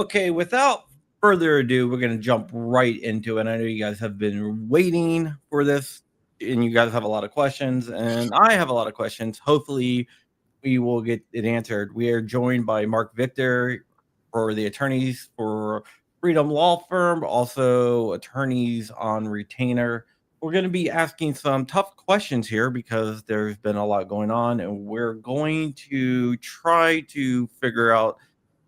Okay, without further ado, we're going to jump right into it. I know you guys have been waiting for this, and you guys have a lot of questions, and I have a lot of questions. Hopefully, we will get it answered. We are joined by Marc Victor for the attorneys for Freedom Law Firm, also attorneys on retainer. We're going to be asking some tough questions here because there's been a lot going on, and we're going to try to figure out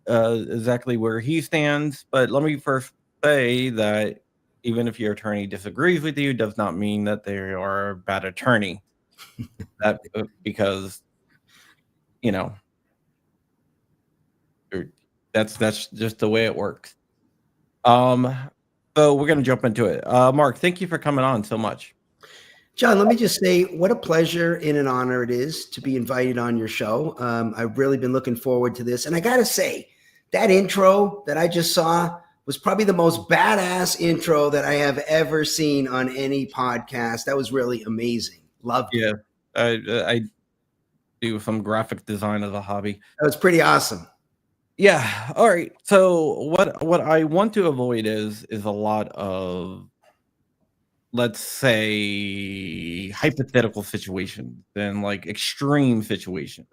exactly where he stands. But let me first say that even if your attorney disagrees with you, does not mean that they are a bad attorney. That because you know that's just the way it works. So we're gonna jump into it. Marc, thank you for coming on so much. John, let me just say what a pleasure and an honor it is to be invited on your show. I've really been looking forward to this. And I got to say, that intro that I just saw was probably the most badass intro that I have ever seen on any podcast. That was really amazing. Loved it. Yeah, I do some graphic design as a hobby. That was pretty awesome. Yeah. All right. So what I want to avoid is a lot of, let's say, hypothetical situations and like extreme situations,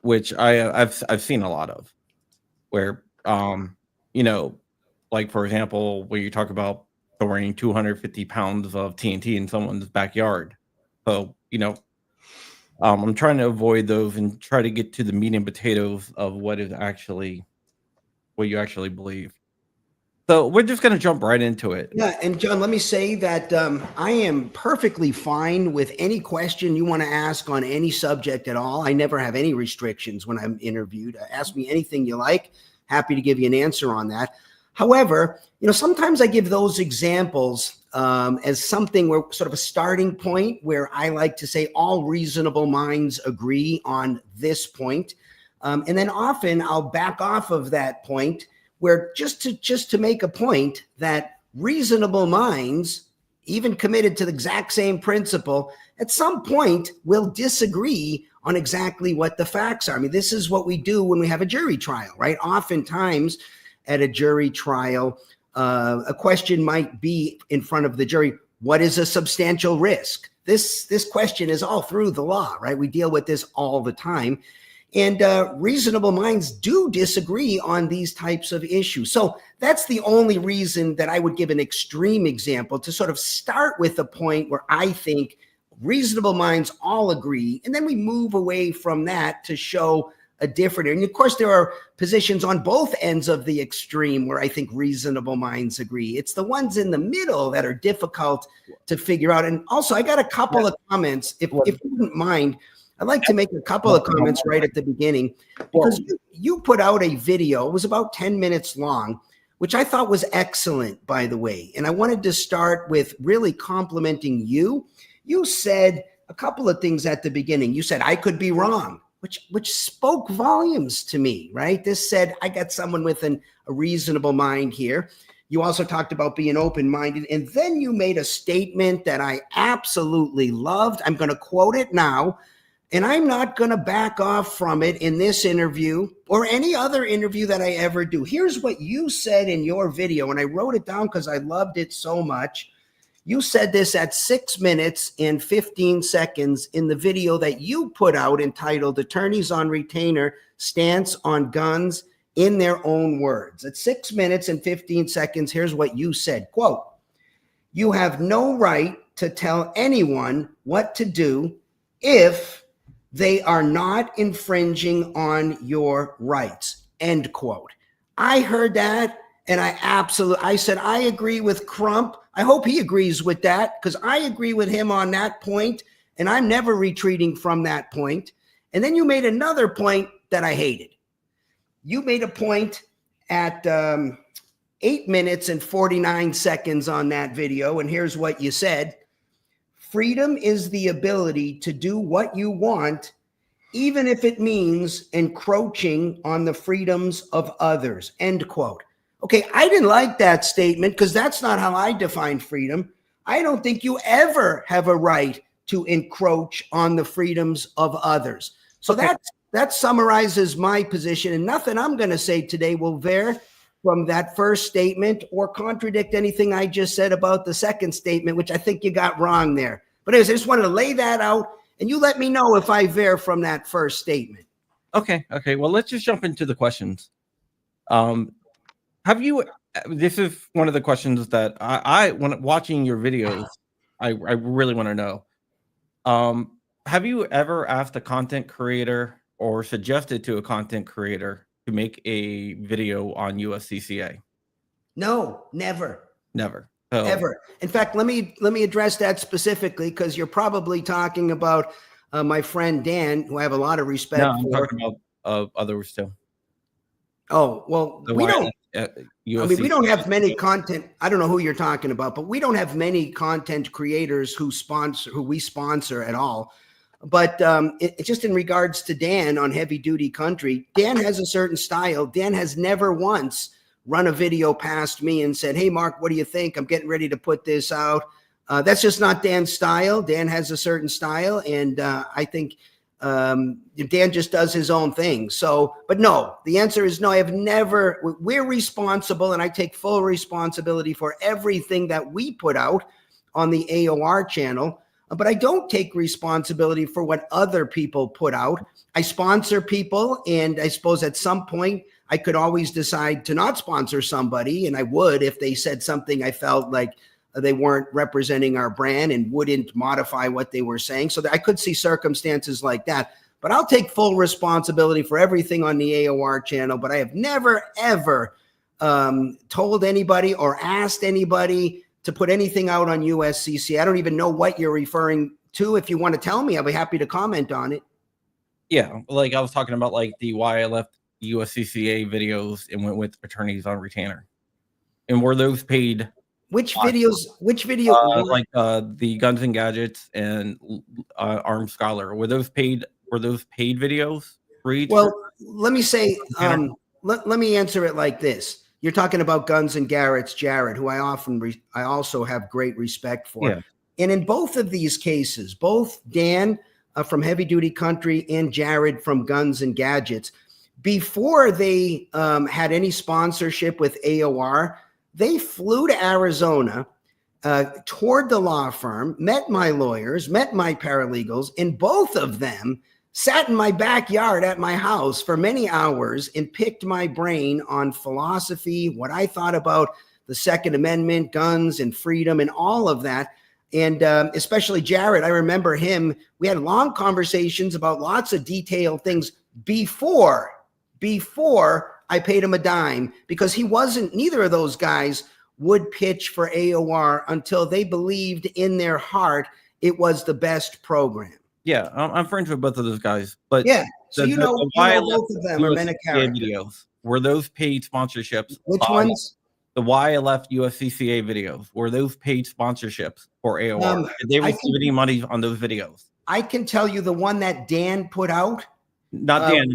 which I've seen a lot of, where like for example, where you talk about throwing 250 pounds of TNT in someone's backyard. So I'm trying to avoid those and try to get to the meat and potatoes of what you actually believe. So we're just going to jump right into it. Yeah. And John, let me say that I am perfectly fine with any question you want to ask on any subject at all. I never have any restrictions when I'm interviewed. Ask me anything you like. Happy to give you an answer on that. However, sometimes I give those examples as something where sort of a starting point where I like to say all reasonable minds agree on this point. And then often I'll back off of that point where just to make a point that reasonable minds, even committed to the exact same principle, at some point will disagree on exactly what the facts are. I mean, this is what we do when we have a jury trial, right? Oftentimes at a jury trial, a question might be in front of the jury, what is a substantial risk? This question is all through the law, right? We deal with this all the time. And reasonable minds do disagree on these types of issues. So that's the only reason that I would give an extreme example, to sort of start with a point where I think reasonable minds all agree. And then we move away from that to show a different. And of course, there are positions on both ends of the extreme where I think reasonable minds agree. It's the ones in the middle that are difficult to figure out. And also, I got a couple of comments, if you wouldn't mind. I'd like to make a couple of comments right at the beginning, because you put out a video. It was about 10 minutes long, which I thought was excellent, by the way. And I wanted to start with really complimenting you. You said a couple of things at the beginning. You said, I could be wrong, which spoke volumes to me, right? This said, I got someone with a reasonable mind here. You also talked about being open-minded. And then you made a statement that I absolutely loved. I'm going to quote it now. And I'm not going to back off from it in this interview or any other interview that I ever do. Here's what you said in your video, and I wrote it down because I loved it so much. You said this at 6 minutes and 15 seconds in the video that you put out entitled Attorneys on Retainer Stance on Guns in Their Own Words. At 6 minutes and 15 seconds, here's what you said, quote, "You have no right to tell anyone what to do if They are not infringing on your rights, end quote. I heard that, and I said, I agree with Crump. I hope he agrees with that, because I agree with him on that point, and I'm never retreating from that point. And then you made another point that I hated. You made a point at 8 minutes and 49 seconds on that video, and here's what you said. Freedom is the ability to do what you want, even if it means encroaching on the freedoms of others, end quote. Okay, I didn't like that statement because that's not how I define freedom. I don't think you ever have a right to encroach on the freedoms of others. So Okay. that summarizes my position, and nothing I'm going to say today will veer from that first statement or contradict anything I just said about the second statement, which I think you got wrong there. But anyways, I just wanted to lay that out, and you let me know if I veer from that first statement. Okay. Well, let's just jump into the questions. This is one of the questions that when watching your videos, I really want to know. Have you ever asked a content creator or suggested to a content creator to make a video on USCCA? No, never. Never. So, Ever. In fact, let me address that specifically, because you're probably talking about my friend Dan, who I have a lot of respect no, I'm for. talking about others too. Oh, well, we don't. USCCA. We don't have many content. I don't know who you're talking about, but we don't have many content creators who we sponsor at all. But it's just in regards to Dan on Heavy Duty Country. Dan has a certain style. Dan has never once run a video past me and said, hey, Mark, what do you think? I'm getting ready to put this out. That's just not Dan's style. Dan has a certain style, and I think Dan just does his own thing. So, but no, the answer is no. I have never. We're responsible, and I take full responsibility for everything that we put out on the AOR channel. But I don't take responsibility for what other people put out. I sponsor people, and I suppose at some point I could always decide to not sponsor somebody, and I would if they said something I felt like they weren't representing our brand and wouldn't modify what they were saying. So I could see circumstances like that. But I'll take full responsibility for everything on the AOR channel. But I have never, ever told anybody or asked anybody to put anything out on USCCA. I don't even know what you're referring to. If you want to tell me, I'll be happy to comment on it. Yeah, like I was talking about, like the why I left USCCA videos and went with attorneys on retainer. And were those paid? Which videos? Which video? Like the Guns and Gadgets and Armed Scholar. Were those paid? Were those paid videos? Well, let me say. Let me answer it like this. You're talking about Guns and Garrett's Jared, who I also have great respect for. Yeah. And in both of these cases, both Dan from Heavy Duty Country and Jared from Guns and Gadgets, before they had any sponsorship with AOR, they flew to Arizona, toured the law firm, met my lawyers, met my paralegals, and both of them sat in my backyard at my house for many hours and picked my brain on philosophy, what I thought about the Second Amendment, guns and freedom and all of that. And especially Jared, I remember him. We had long conversations about lots of detailed things before I paid him a dime, because neither of those guys would pitch for AOR until they believed in their heart it was the best program. Yeah, I'm friends with both of those guys. But yeah, so you know both of them are men of character. Videos, were those paid sponsorships? Which ones? The why I left USCCA videos, were those paid sponsorships for AOR? Did they receive any money on those videos? I can tell you the one that Dan put out. Not Dan.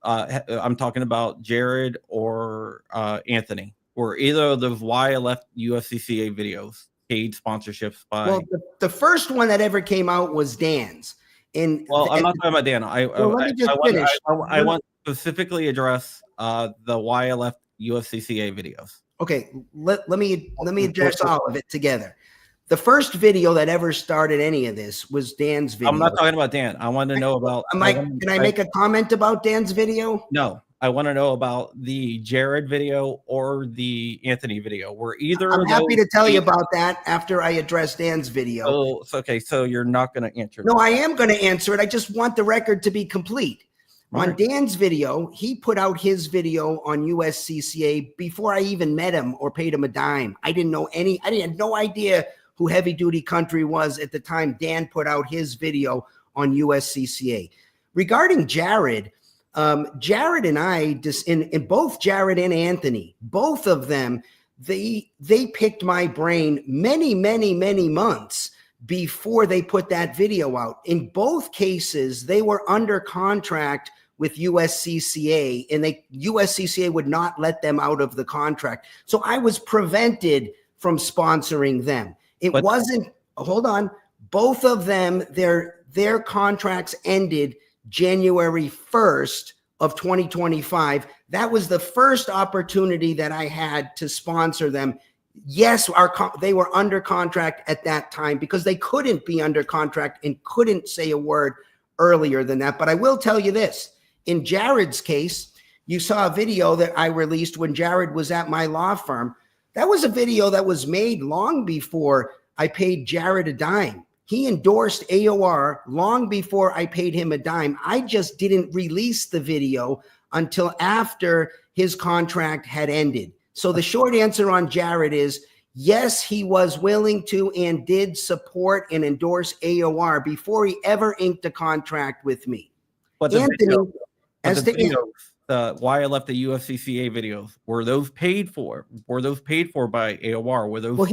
I'm talking about Jared or Anthony. Were either of those why I left USCCA videos paid sponsorships by? Well, the first one that ever came out was Dan's. I'm not talking about Dan. I want to specifically address the why I left USCCA videos. Okay, let me address all of it together. The first video that ever started any of this was Dan's video. I'm not talking about Dan. I want to know about. Can I make a comment about Dan's video? No, I want to know about the Jared video or the Anthony video. Were either I'm of happy those to tell you paid? about that after I address Dan's video. Oh, okay. So you're not going to answer No, that. I am going to answer it. I just want the record to be complete. All On right. Dan's video, he put out his video on USCCA before I even met him or paid him a dime. I had no idea who Heavy Duty Country was at the time Dan put out his video on USCCA. Regarding Jared, Jared and I, in both Jared and Anthony, both of them, they picked my brain many, many, many months before they put that video out. In both cases, they were under contract with USCCA, and USCCA would not let them out of the contract. So I was prevented from sponsoring them. Hold on. Both of them, their contracts ended January 1st of 2025. That was the first opportunity that I had to sponsor them. Yes, they were under contract at that time because they couldn't be under contract and couldn't say a word earlier than that. But I will tell you this. In Jared's case, you saw a video that I released when Jared was at my law firm. That was a video that was made long before I paid Jared a dime. He endorsed AOR long before I paid him a dime. I just didn't release the video until after his contract had ended. So the short answer on Jared is, yes, he was willing to and did support and endorse AOR before he ever inked a contract with me. But the Anthony, why I left the USCCA videos, were those paid for? Were those paid for by AOR? Were those? Well,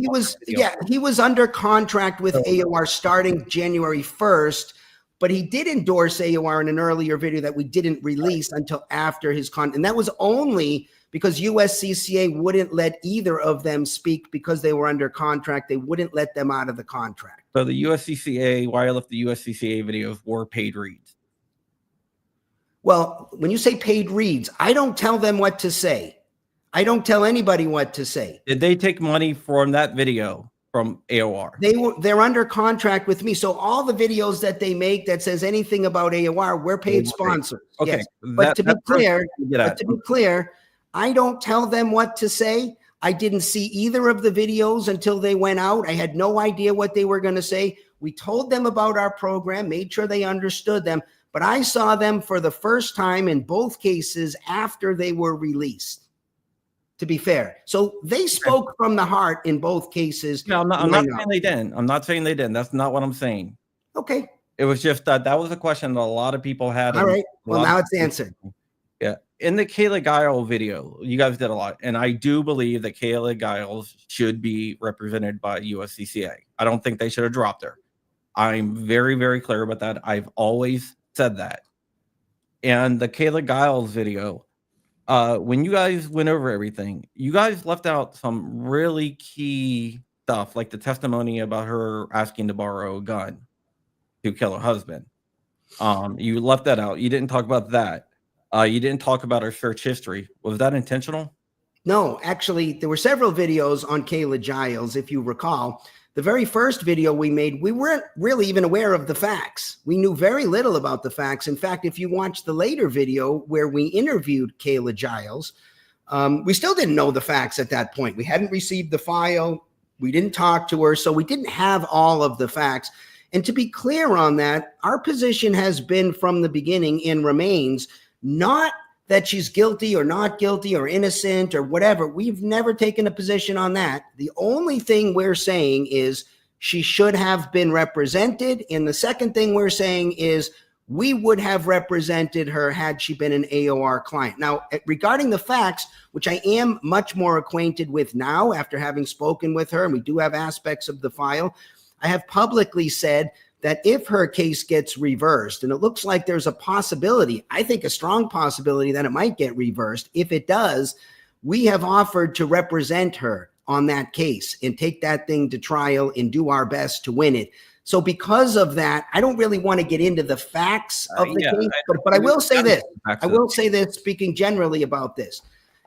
he was under contract with AOR starting January 1st, but he did endorse AOR in an earlier video that we didn't release until after his and that was only because USCCA wouldn't let either of them speak because they were under contract. They wouldn't let them out of the contract. So the USCCA, why I left the USCCA videos were paid reads. Well, when you say paid reads, I don't tell them what to say. I don't tell anybody what to say. Did they take money from that video from AOR? They're under contract with me. So all the videos that they make that says anything about AOR, we're paid sponsors. Okay. Yes. But to be clear, I don't tell them what to say. I didn't see either of the videos until they went out. I had no idea what they were going to say. We told them about our program, made sure they understood them. But I saw them for the first time in both cases after they were released, to be fair. So they spoke from the heart in both cases. No, I'm not saying they didn't. I'm not saying they didn't. That's not what I'm saying. Okay. It was just that was a question that a lot of people had. All right. Well, now it's answered. Yeah. In the Kayla Giles video, you guys did a lot. And I do believe that Kayla Giles should be represented by USCCA. I don't think they should have dropped her. I'm very, very clear about that. I've always said that. And the Kayla Giles video, when you guys went over everything, you guys left out some really key stuff, like the testimony about her asking to borrow a gun to kill her husband. You left that out. You didn't talk about that. You didn't talk about her search history. Was that intentional? No, actually, there were several videos on Kayla Giles, if you recall. The very first video we made, we weren't really even aware of the facts. We knew very little about the facts. In fact, if you watch the later video where we interviewed Kayla Giles, we still didn't know the facts at that point. We hadn't received the file. We didn't talk to her. So we didn't have all of the facts. And to be clear on that, our position has been from the beginning and remains not that she's guilty or not guilty or innocent or whatever. We've never taken a position on that. The only thing we're saying is she should have been represented. And the second thing we're saying is we would have represented her had she been an AOR client. Now, regarding the facts, which I am much more acquainted with now after having spoken with her, and we do have aspects of the file, I have publicly said that if her case gets reversed, and it looks like there's a possibility, I think a strong possibility that it might get reversed. If it does, we have offered to represent her on that case and take that thing to trial and do our best to win it. So because of that, I don't really want to get into the facts of the case, but I will say this. I will say this, speaking generally about this.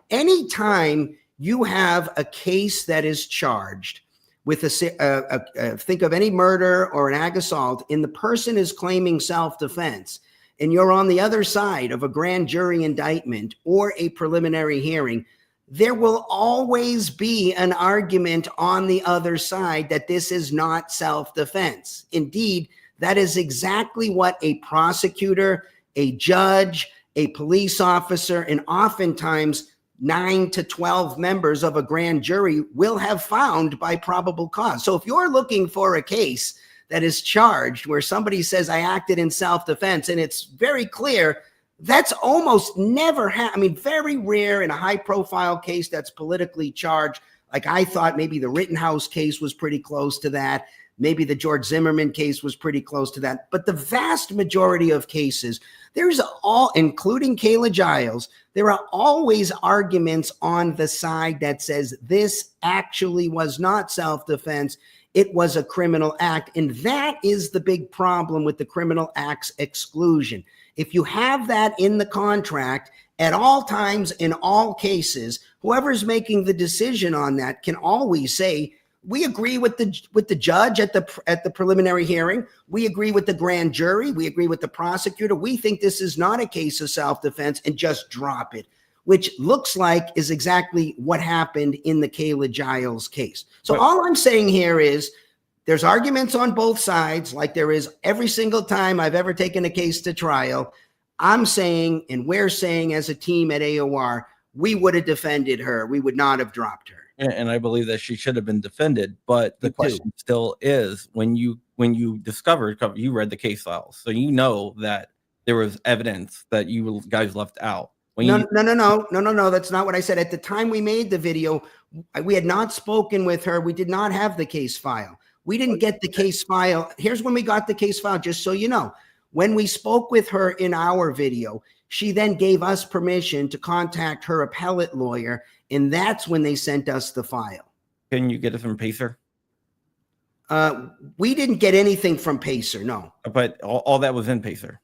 Anytime you have a case that is charged with think of any murder or an ag assault, and the person is claiming self-defense, and you're on the other side of a grand jury indictment or a preliminary hearing, there will always be an argument on the other side that this is not self-defense. Indeed, that is exactly what a prosecutor, a judge, a police officer, and oftentimes 9 to 12 members of a grand jury will have found by probable cause. So if you're looking for a case that is charged where somebody says I acted in self-defense and it's very clear, that's almost never I mean, very rare in a high profile case that's politically charged. Like I thought maybe the Rittenhouse case was pretty close to that. Maybe the George Zimmerman case was pretty close to that. But the vast majority of cases, there's all, including Kayla Giles, there are always arguments on the side that says this actually was not self-defense. It was a criminal act. And that is the big problem with the criminal acts exclusion. If you have that in the contract at all times, in all cases, whoever's making the decision on that can always say, we agree with the judge at the preliminary hearing. We agree with the grand jury. We agree with the prosecutor. We think this is not a case of self-defense, and just drop it, which looks like is exactly what happened in the Kayla Giles case. So all I'm saying here is there's arguments on both sides, like there is every single time I've ever taken a case to trial. I'm saying, and we're saying as a team at AOR, we would have defended her. We would not have dropped her. And I believe that she should have been defended. But the question still is, when you discovered, you read the case files, so you know that there was evidence that you guys left out. No. That's not what I said. At the time we made the video, we had not spoken with her. We did not have the case file. We didn't get the case file. Here's when we got the case file, just so you know. When we spoke with her in our video, she then gave us permission to contact her appellate lawyer, and that's when they sent us the file. Can you get it from Pacer? We didn't get anything from Pacer, no. But all that was in Pacer.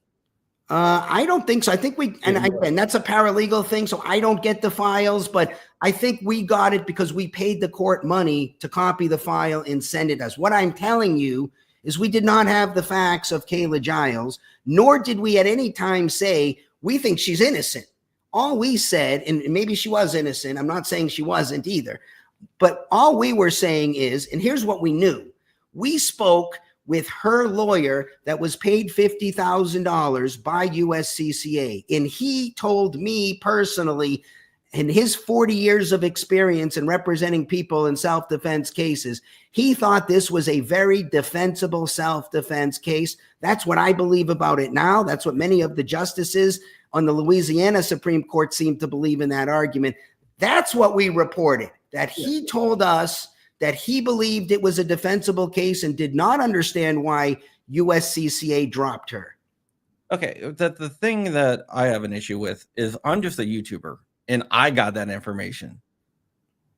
I don't think so. I think and that's a paralegal thing, so I don't get the files, but I think we got it because we paid the court money to copy the file and send it us. What I'm telling you is we did not have the facts of Kayla Giles, nor did we at any time say, we think she's innocent. All we said, and maybe she was innocent, I'm not saying she wasn't either, but all we were saying is, and here's what we knew. We spoke with her lawyer that was paid $50,000 by USCCA. And he told me personally, in his 40 years of experience in representing people in self-defense cases, he thought this was a very defensible self-defense case. That's what I believe about it now. That's what many of the justices on the Louisiana Supreme Court seem to believe in that argument. That's what we reported, that he told us that he believed it was a defensible case and did not understand why USCCA dropped her. Okay, the thing that I have an issue with is I'm just a YouTuber and I got that information.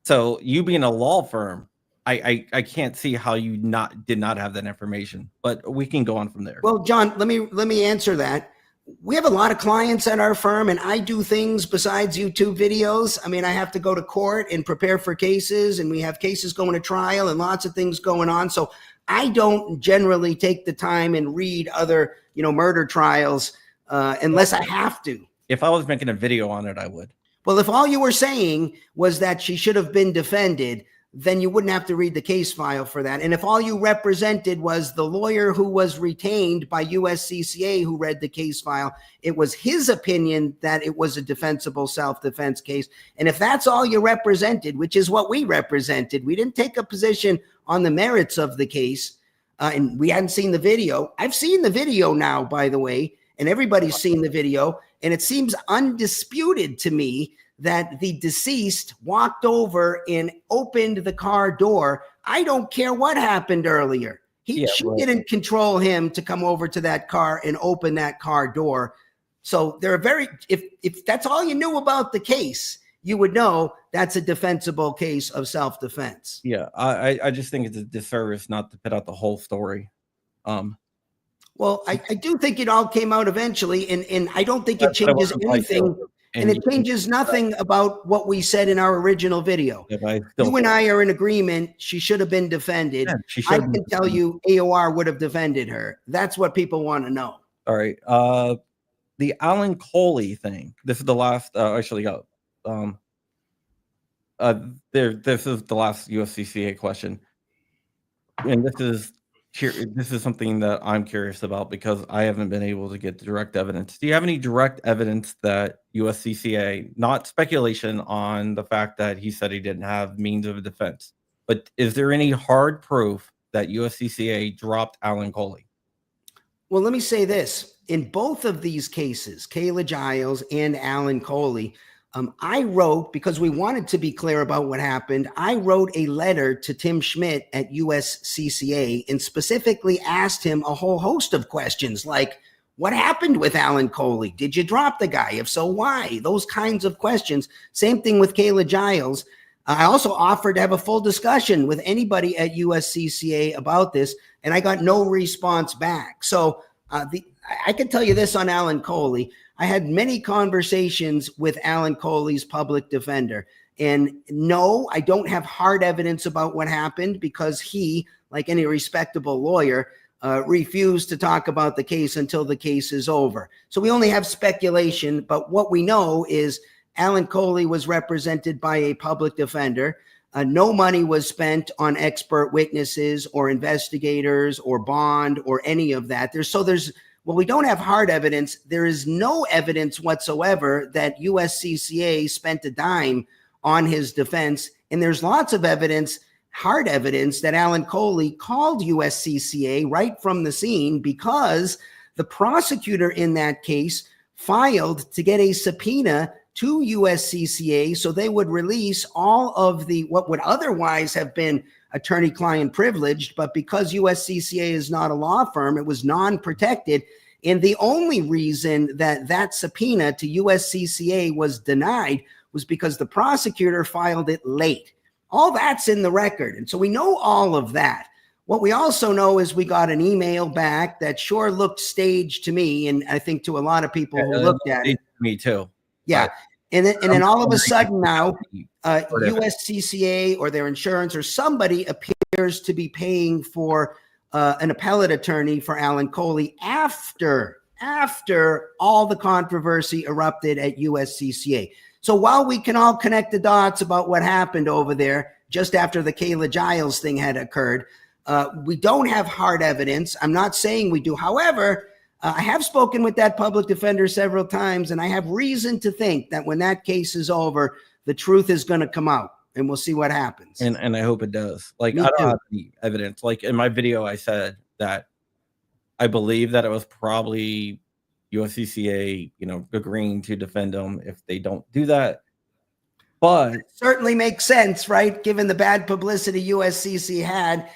So you being a law firm, I can't see how you did not have that information, but we can go on from there. Well, John, let me answer that. We have a lot of clients at our firm, and I do things besides YouTube videos. I mean, I have to go to court and prepare for cases, and we have cases going to trial and lots of things going on. So I don't generally take the time and read other, murder trials unless I have to. If I was making a video on it, I would. Well, if all you were saying was that she should have been defended, then you wouldn't have to read the case file for that. And if all you represented was the lawyer who was retained by USCCA who read the case file, it was his opinion that it was a defensible self-defense case. And if that's all you represented, which is what we represented, we didn't take a position on the merits of the case, and we hadn't seen the video. I've seen the video now, by the way, and everybody's seen the video, and it seems undisputed to me that the deceased walked over and opened the car door. I don't care what happened earlier. She didn't control him to come over to that car and open that car door. So they're if that's all you knew about the case, you would know that's a defensible case of self-defense. Yeah, I just think it's a disservice not to put out the whole story. Well, I do think it all came out eventually, and I don't think it changes anything. And it changes nothing about what we said in our original video. You and I are in agreement. She should have been defended. Yeah, I can tell you AOR would have defended her. That's what people want to know. All right. the Alan Coley thing. This is the last. Actually, got this is the last USCCA question, and this is something that I'm curious about because I haven't been able to get direct evidence. Do you have any direct evidence that USCCA, not speculation on the fact that he said he didn't have means of defense, but is there any hard proof that USCCA dropped Alan Coley? Well, let me say this. In both of these cases, Kayla Giles and Alan Coley, I wrote, because we wanted to be clear about what happened, I wrote a letter to Tim Schmidt at USCCA and specifically asked him a whole host of questions like, what happened with Alan Coley? Did you drop the guy? If so, why? Those kinds of questions. Same thing with Kayla Giles. I also offered to have a full discussion with anybody at USCCA about this, and I got no response back. So I can tell you this on Alan Coley. I had many conversations with Alan Coley's public defender. And no, I don't have hard evidence about what happened because he, like any respectable lawyer, refused to talk about the case until the case is over. So we only have speculation, but what we know is Alan Coley was represented by a public defender. No money was spent on expert witnesses or investigators or bond or any of that. Well, we don't have hard evidence. There is no evidence whatsoever that USCCA spent a dime on his defense. And there's lots of evidence, hard evidence, that Alan Coley called USCCA right from the scene because the prosecutor in that case filed to get a subpoena to USCCA so they would release all of what would otherwise have been attorney-client privileged, but because USCCA is not a law firm, it was non-protected. And the only reason that subpoena to USCCA was denied was because the prosecutor filed it late. All that's in the record. And so we know all of that. What we also know is we got an email back that sure looked staged to me, and I think to a lot of people who looked at it. Me too. Yeah. And then all of a sudden now, USCCA or their insurance or somebody appears to be paying for an appellate attorney for Alan Coley after all the controversy erupted at USCCA. So while we can all connect the dots about what happened over there just after the Kayla Giles thing had occurred, we don't have hard evidence. I'm not saying we do. However, I have spoken with that public defender several times, and I have reason to think that when that case is over, the truth is going to come out, and we'll see what happens. And I hope it does. Like, I don't have any evidence. Like in my video, I said that I believe that it was probably USCCA, agreeing to defend them if they don't do that. But it certainly makes sense, right? Given the bad publicity USCCA had,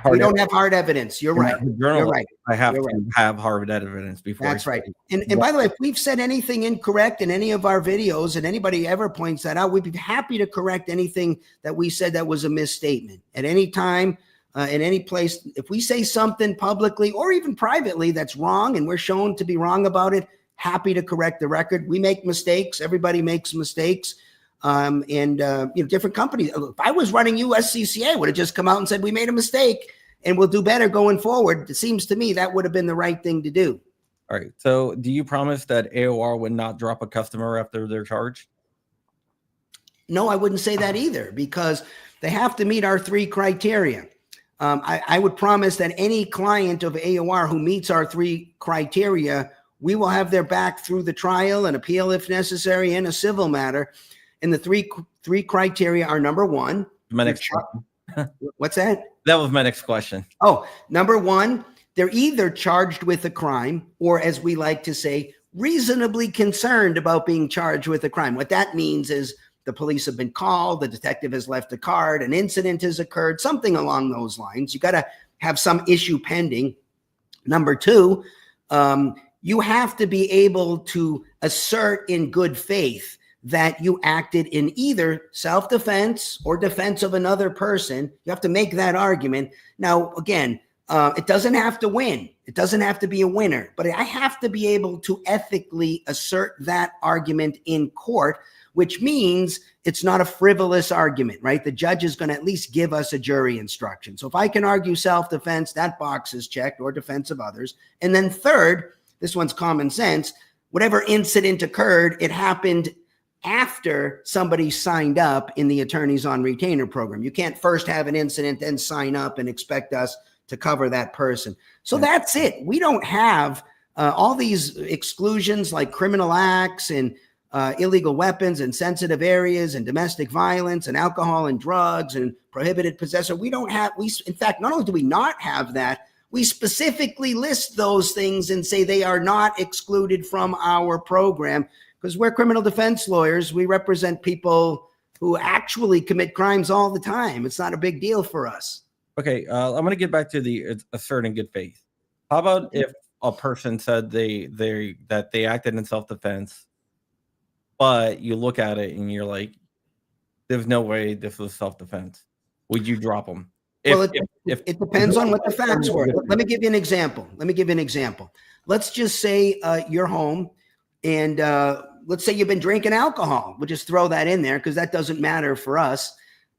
we don't have hard evidence. You're right. You're right. I have to have hard evidence before. That's right. And by the way, if we've said anything incorrect in any of our videos and anybody ever points that out, we'd be happy to correct anything that we said that was a misstatement at any time, in any place. If we say something publicly or even privately that's wrong and we're shown to be wrong about it, happy to correct the record. We make mistakes. Everybody makes mistakes. Different companies. If I was running USCCA, would have just come out and said, we made a mistake and we'll do better going forward. It seems to me that would have been the right thing to do. All right. So do you promise that AOR would not drop a customer after they're charged? No, I wouldn't say that either because they have to meet our 3 criteria. I would promise that any client of AOR who meets our 3 criteria, we will have their back through the trial and appeal if necessary in a civil matter. And the three criteria are: number one. My next question. What's that? That was my next question. Oh, number one, they're either charged with a crime or, as we like to say, reasonably concerned about being charged with a crime. What that means is the police have been called, the detective has left a card, an incident has occurred, something along those lines. You got to have some issue pending. Number two, you have to be able to assert in good faith that you acted in either self-defense or defense of another person. You have to make that argument. Now, again, it doesn't have to win. It doesn't have to be a winner, but I have to be able to ethically assert that argument in court, which means it's not a frivolous argument, right? The judge is going to at least give us a jury instruction. So if I can argue self-defense, that box is checked, or defense of others. And then third, this one's common sense. Whatever incident occurred, it happened after somebody signed up in the attorneys on retainer program. You can't first have an incident, then sign up and expect us to cover that person. So that's it. We don't have all these exclusions like criminal acts and illegal weapons and sensitive areas and domestic violence and alcohol and drugs and prohibited possession. We don't have, in fact, not only do we not have that, we specifically list those things and say they are not excluded from our program, because we're criminal defense lawyers. We represent people who actually commit crimes all the time. It's not a big deal for us. Okay, I'm going to get back to the asserting good faith. How about if a person said that they acted in self-defense, but you look at it and you're like, there's no way this was self-defense? Would you drop them? It depends on what the facts were. Let me give you an example. Let's just say you're home and let's say you've been drinking alcohol. We'll just throw that in there because that doesn't matter for us.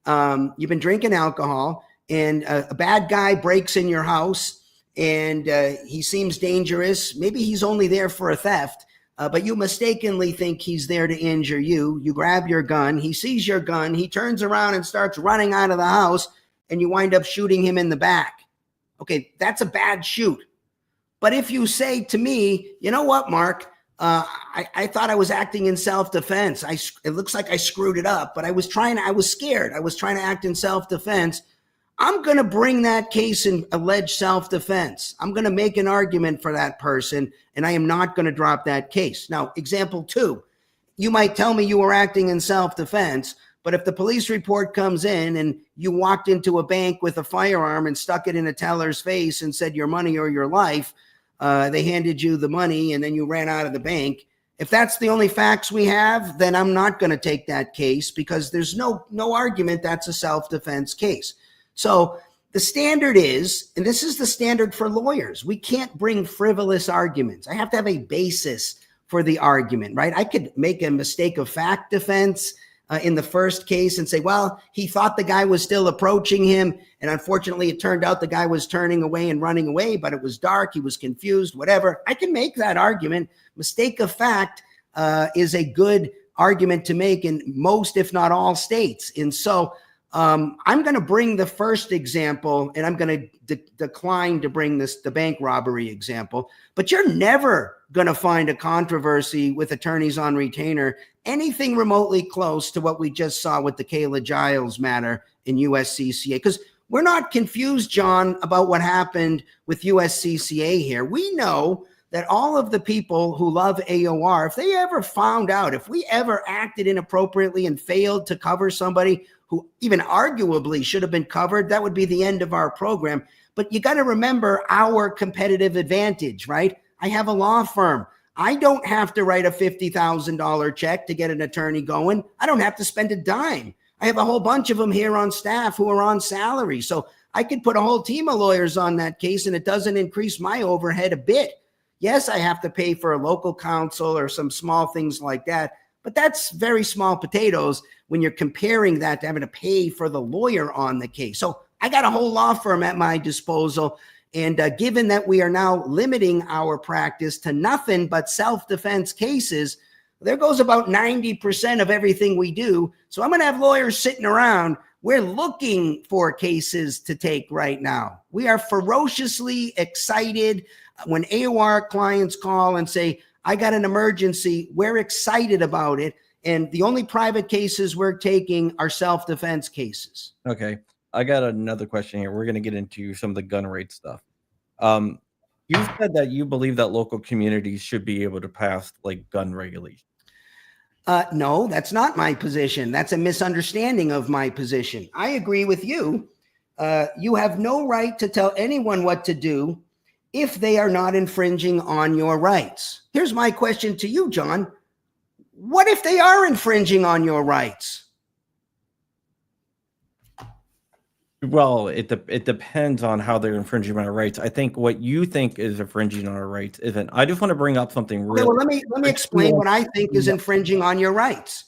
You've been drinking alcohol and a bad guy breaks in your house and he seems dangerous. Maybe he's only there for a theft, but you mistakenly think he's there to injure you. You grab your gun. He sees your gun. He turns around and starts running out of the house, and you wind up shooting him in the back. Okay, that's a bad shoot. But if you say to me, you know what, Mark, I thought I was acting in self-defense. It looks like I screwed it up, but I was scared. I was trying to act in self-defense. I'm going to bring that case in alleged self-defense. I'm going to make an argument for that person, and I am not going to drop that case. Now, example 2, you might tell me you were acting in self-defense, but if the police report comes in and you walked into a bank with a firearm and stuck it in a teller's face and said your money or your life, they handed you the money and then you ran out of the bank. If that's the only facts we have, then I'm not going to take that case because there's no argument that's a self-defense case. So the standard is, and this is the standard for lawyers, we can't bring frivolous arguments. I have to have a basis for the argument, right? I could make a mistake of fact defense in the first case and say, well, he thought the guy was still approaching him. And unfortunately, it turned out the guy was turning away and running away, but it was dark. He was confused, whatever. I can make that argument. Mistake of fact is a good argument to make in most, if not all states. And so I'm going to bring the first example, and I'm going to decline to bring the bank robbery example, but you're never going to find a controversy with attorneys on retainer anything remotely close to what we just saw with the Kayla Giles matter in USCCA, because we're not confused, John, about what happened with USCCA here. We know that all of the people who love AOR, if they ever found out, if we ever acted inappropriately and failed to cover somebody who even arguably should have been covered, that would be the end of our program. But you got to remember our competitive advantage, right? I have a law firm. I don't have to write a $50,000 check to get an attorney going. I don't have to spend a dime. I have a whole bunch of them here on staff who are on salary. So I could put a whole team of lawyers on that case and it doesn't increase my overhead a bit. Yes, I have to pay for a local counsel or some small things like that, but that's very small potatoes when you're comparing that to having to pay for the lawyer on the case. So I got a whole law firm at my disposal. And given that we are now limiting our practice to nothing but self-defense cases, there goes about 90% of everything we do. So I'm going to have lawyers sitting around. We're looking for cases to take right now. We are ferociously excited when AOR clients call and say, I got an emergency. We're excited about it. And the only private cases we're taking are self-defense cases. Okay. I got another question here. We're going to get into some of the gun rate stuff. You said that you believe that local communities should be able to pass like gun regulations. No, that's not my position. That's a misunderstanding of my position. I agree with you. You have no right to tell anyone what to do if they are not infringing on your rights. Here's my question to you, John. What if they are infringing on your rights? Well, it depends on how they're infringing on our rights. I think what you think is infringing on our rights isn't. I just want to bring up something real. Well, let me explain what I think is infringing on your rights.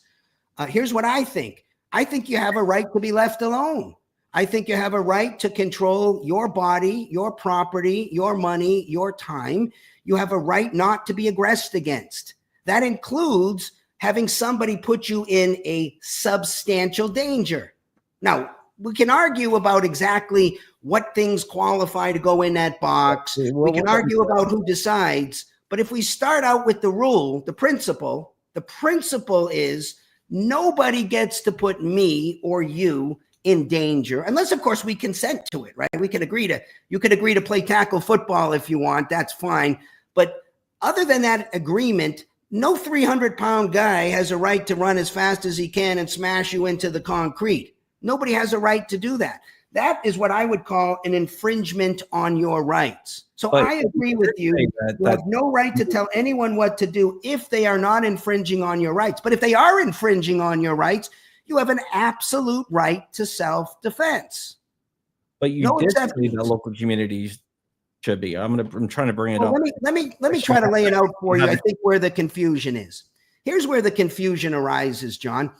Here's what I think. I think you have a right to be left alone. I think you have a right to control your body, your property, your money, your time. you have a right not to be aggressed against. That includes having somebody put you in a substantial danger. Now, we can argue about exactly what things qualify to go in that box. We can argue about who decides. But if we start out with the rule, the principle is nobody gets to put me or you in danger, unless, of course, we consent to it, right? We could agree to, you could agree to play tackle football if you want, that's fine. But other than that agreement, no 300-pound guy has a right to run as fast as he can and smash you into the concrete. Nobody has a right to do that. That is what I would call an infringement on your rights. So I agree with you. You have no right to tell anyone what to do if they are not infringing on your rights. But if they are infringing on your rights, you have an absolute right to self-defense. But you did say that local communities should be. I'm trying to bring it up. Let me try to lay it out for you. I think where the confusion is. Here's where the confusion arises, John.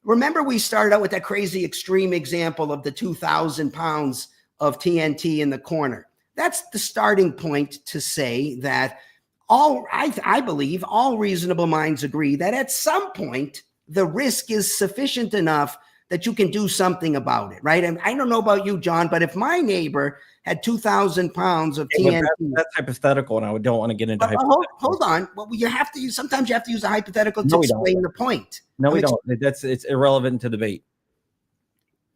Remember, we started out with that crazy extreme example of the 2,000 pounds of TNT in the corner. That's the starting point to say that I believe all reasonable minds agree that at some point the risk is sufficient enough that you can do something about it, right? And I don't know about you, John, but if my neighbor had 2,000 pounds of TNT, that's hypothetical, and I don't want to get into. Hold on. Well, you have to use. Sometimes you have to use a hypothetical to explain the point. No, we don't. It's irrelevant to debate.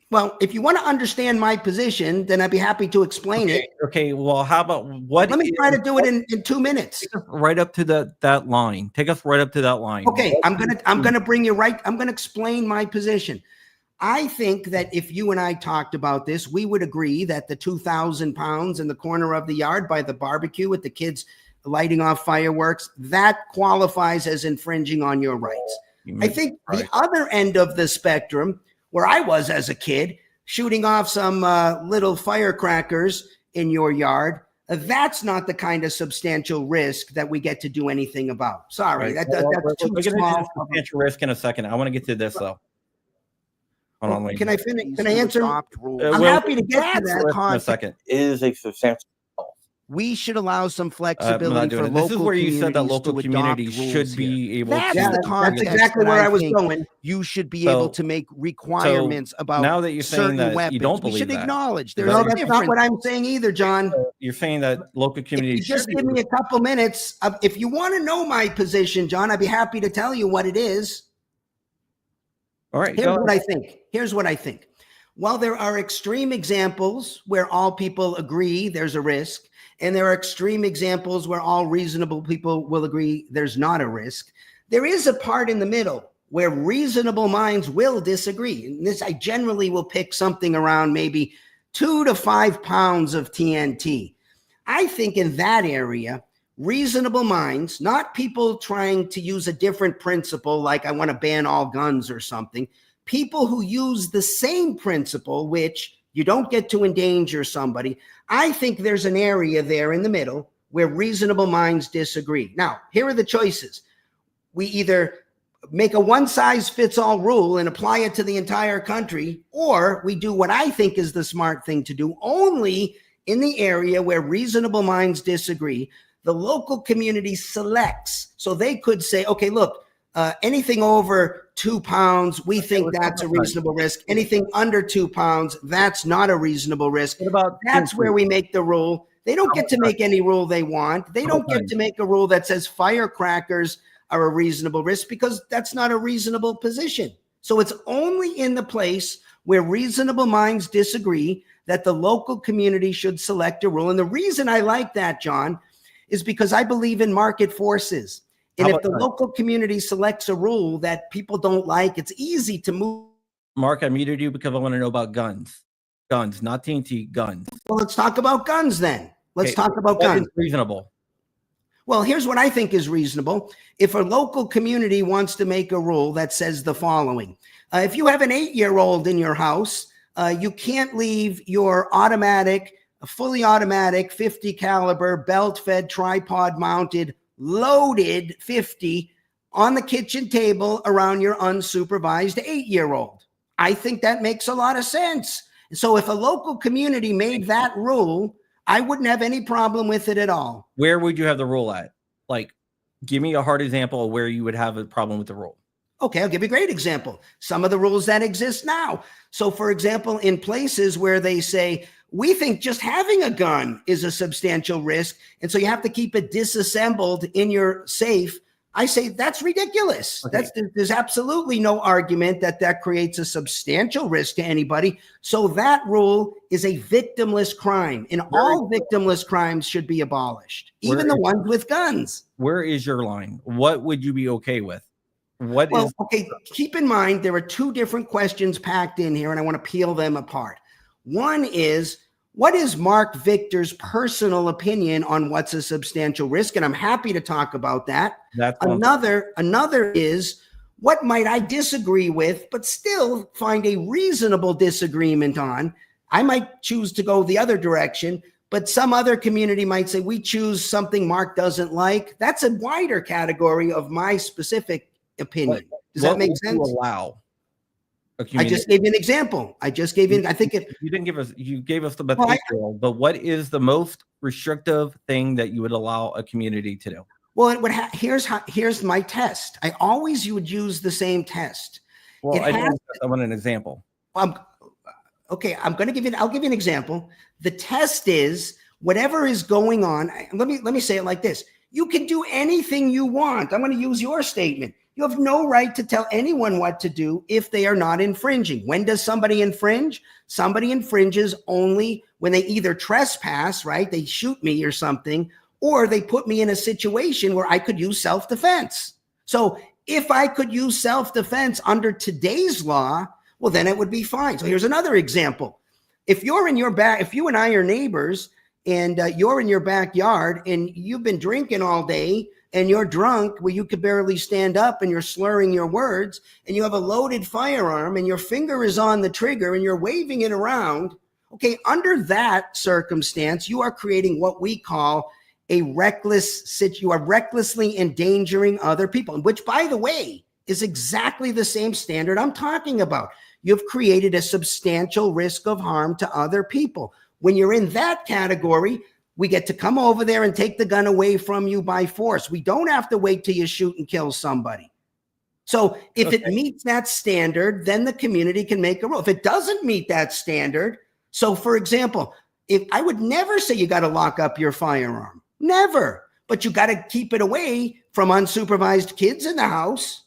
Well, if you want to understand my position, then I'd be happy to explain it. Okay. Well, how about what? Let me try to do it in 2 minutes. Take us right up to that line. Take us right up to that line. Okay, I'm gonna bring you right. I'm gonna explain my position. I think that if you and I talked about this, we would agree that the 2,000 pounds in the corner of the yard by the barbecue with the kids lighting off fireworks, that qualifies as infringing on your rights. I think the other end of the spectrum, where I was as a kid, shooting off some little firecrackers in your yard, that's not the kind of substantial risk that we get to do anything about. Sorry, that's too small. Substantial risk in a second. I want to get to this though. Hold on, can I finish? Can I answer? I'm happy to get to that. In a second. Is a substantial. We should allow some flexibility for local This is where you said that local communities should be able that's to. That's exactly where I was going. You should be able to make requirements about now that you're saying that weapons. You don't believe we should acknowledge there's no, that's not what I'm saying either, John. You're saying that local communities just give me a couple minutes. If you want to know my position, John, I'd be happy to tell you what it is. All right. Here's what I think. While there are extreme examples where all people agree there's a risk, and there are extreme examples where all reasonable people will agree there's not a risk, there is a part in the middle where reasonable minds will disagree. And this, I generally will pick something around maybe 2 to 5 pounds of TNT. I think in that area, reasonable minds, not people trying to use a different principle, like I want to ban all guns or something, people who use the same principle, which you don't get to endanger somebody. I think there's an area there in the middle where reasonable minds disagree. Now, here are the choices. We either make a one-size-fits-all rule and apply it to the entire country, or we do what I think is the smart thing to do, only in the area where reasonable minds disagree. The local community selects. So they could say, okay, look, anything over 2 pounds, we think that's a reasonable risk. Anything under 2 pounds, that's not a reasonable risk. That's where we make the rule. They don't get to make any rule they want. They don't get to make a rule that says firecrackers are a reasonable risk, because that's not a reasonable position. So it's only in the place where reasonable minds disagree that the local community should select a rule. And the reason I like that, John, is because I believe in market forces. And if the local community selects a rule that people don't like, it's easy to move. Mark, I muted you because I want to know about guns. Guns, not TNT, guns. Well, let's talk about guns then. Let's talk about guns. Reasonable. Well, here's what I think is reasonable. If a local community wants to make a rule that says the following. If you have an 8-year-old in your house, you can't leave your fully automatic 50 caliber belt-fed, tripod-mounted, loaded 50 on the kitchen table around your unsupervised 8-year-old. I think that makes a lot of sense. So if a local community made that rule, I wouldn't have any problem with it at all. Where would you have the rule at? Like, give me a hard example of where you would have a problem with the rule. Okay, I'll give you a great example. Some of the rules that exist now. So, for example, in places where they say, we think just having a gun is a substantial risk, and so you have to keep it disassembled in your safe, I say that's ridiculous. Okay. There's absolutely no argument that creates a substantial risk to anybody. So that rule is a victimless crime, and all victimless crimes should be abolished, even the ones with guns. Where is your line? What would you be okay with? Okay, keep in mind, there are two different questions packed in here, and I want to peel them apart. One is, what is Marc Victor's personal opinion on what's a substantial risk? And I'm happy to talk about that. Another is, what might I disagree with, but still find a reasonable disagreement on? I might choose to go the other direction, but some other community might say, we choose something Marc doesn't like. That's a wider category of my specific opinion. Does that make sense? Allow I just gave you an example. I think you didn't give us, you gave us the behavioral, but what is the most restrictive thing that you would allow a community to do? Well, here's my test. I always would use the same test. Well, I want an example. Okay, I'll give you an example. The test is whatever is going on. Let me say it like this. You can do anything you want. I'm going to use your statement. You have no right to tell anyone what to do if they are not infringing. When does somebody infringe? Somebody infringes only when they either trespass, right? They shoot me or something, or they put me in a situation where I could use self-defense. So if I could use self-defense under today's law, well, then it would be fine. So here's another example. If you and I are neighbors and you're in your backyard and you've been drinking all day and you're drunk where you could barely stand up and you're slurring your words and you have a loaded firearm and your finger is on the trigger and you're waving it around, okay, under that circumstance, you are creating what we call you are recklessly endangering other people, which, by the way, is exactly the same standard I'm talking about. You've created a substantial risk of harm to other people. When you're in that category, we get to come over there and take the gun away from you by force. We don't have to wait till you shoot and kill somebody. So if it meets that standard, then the community can make a rule. If it doesn't meet that standard, so for example, if I would never say you got to lock up your firearm, never, but you got to keep it away from unsupervised kids in the house.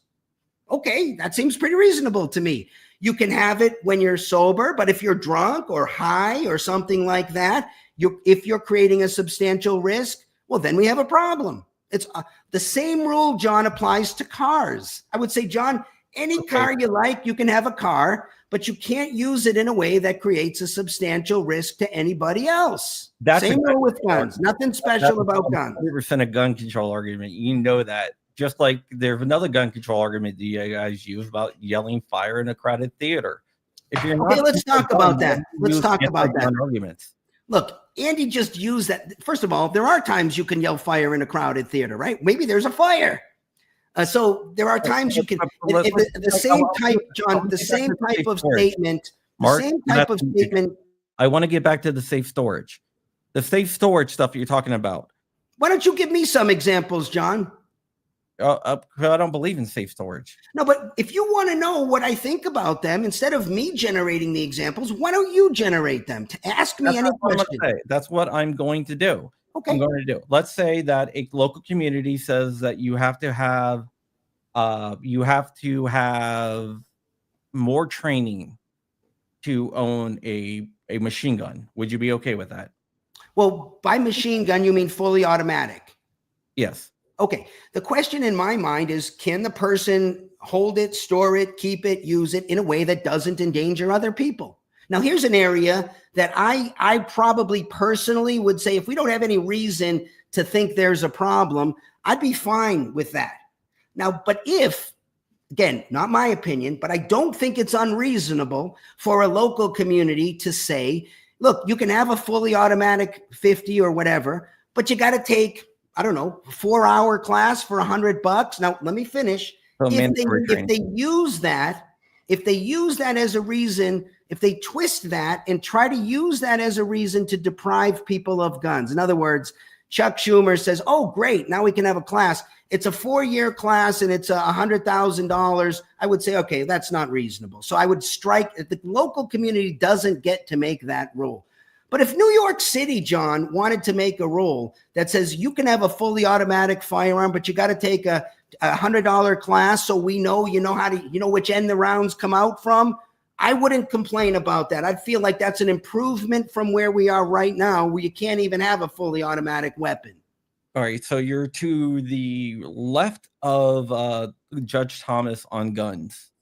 Okay, that seems pretty reasonable to me. You can have it when you're sober, but if you're drunk or high or something like that, if you're creating a substantial risk, well, then we have a problem. It's the same rule, John, applies to cars. I would say, John, any car you like, you can have a car, but you can't use it in a way that creates a substantial risk to anybody else. Same rule with guns. Nothing special about guns. 100% a gun control argument. You know that. Just like there's another gun control argument that you guys use about yelling fire in a crowded theater. If you're not, let's talk about that. Let's talk about that. Arguments. Look, Andy just used that. First of all, there are times you can yell fire in a crowded theater, right? Maybe there's a fire. So there are times you can. The same type, John. The same type of statement. Marc, the same type of statement. I want to get back to the safe storage. The safe storage stuff you're talking about. Why don't you give me some examples, John? I don't believe in safe storage. No, but if you want to know what I think about them, instead of me generating the examples, why don't you generate them? To ask me any question. That's what I'm going to do. Okay. I'm going to do. Let's say that a local community says that you have to have more training to own a machine gun. Would you be okay with that? Well, by machine gun, you mean fully automatic? Yes. Okay. The question in my mind is, can the person hold it, store it, keep it, use it in a way that doesn't endanger other people? Now, here's an area that I probably personally would say, if we don't have any reason to think there's a problem, I'd be fine with that. Now, but if, again, not my opinion, but I don't think it's unreasonable for a local community to say, look, you can have a fully automatic 50 or whatever, but you got to take, I don't know, a 4-hour class for $100. Now, let me finish. If they use that as a reason if they twist that and try to use that as a reason to deprive people of guns. In other words, Chuck Schumer says, oh, great, now we can have a class. It's a 4-year class and it's $100,000. I would say, okay, that's not reasonable. So I would strike, the local community doesn't get to make that rule. But if New York City, John, wanted to make a rule that says you can have a fully automatic firearm, but you got to take a $100 class so we know, you know which end the rounds come out from, I wouldn't complain about that. I'd feel like that's an improvement from where we are right now, where you can't even have a fully automatic weapon. All right, so you're to the left of Judge Thomas on guns.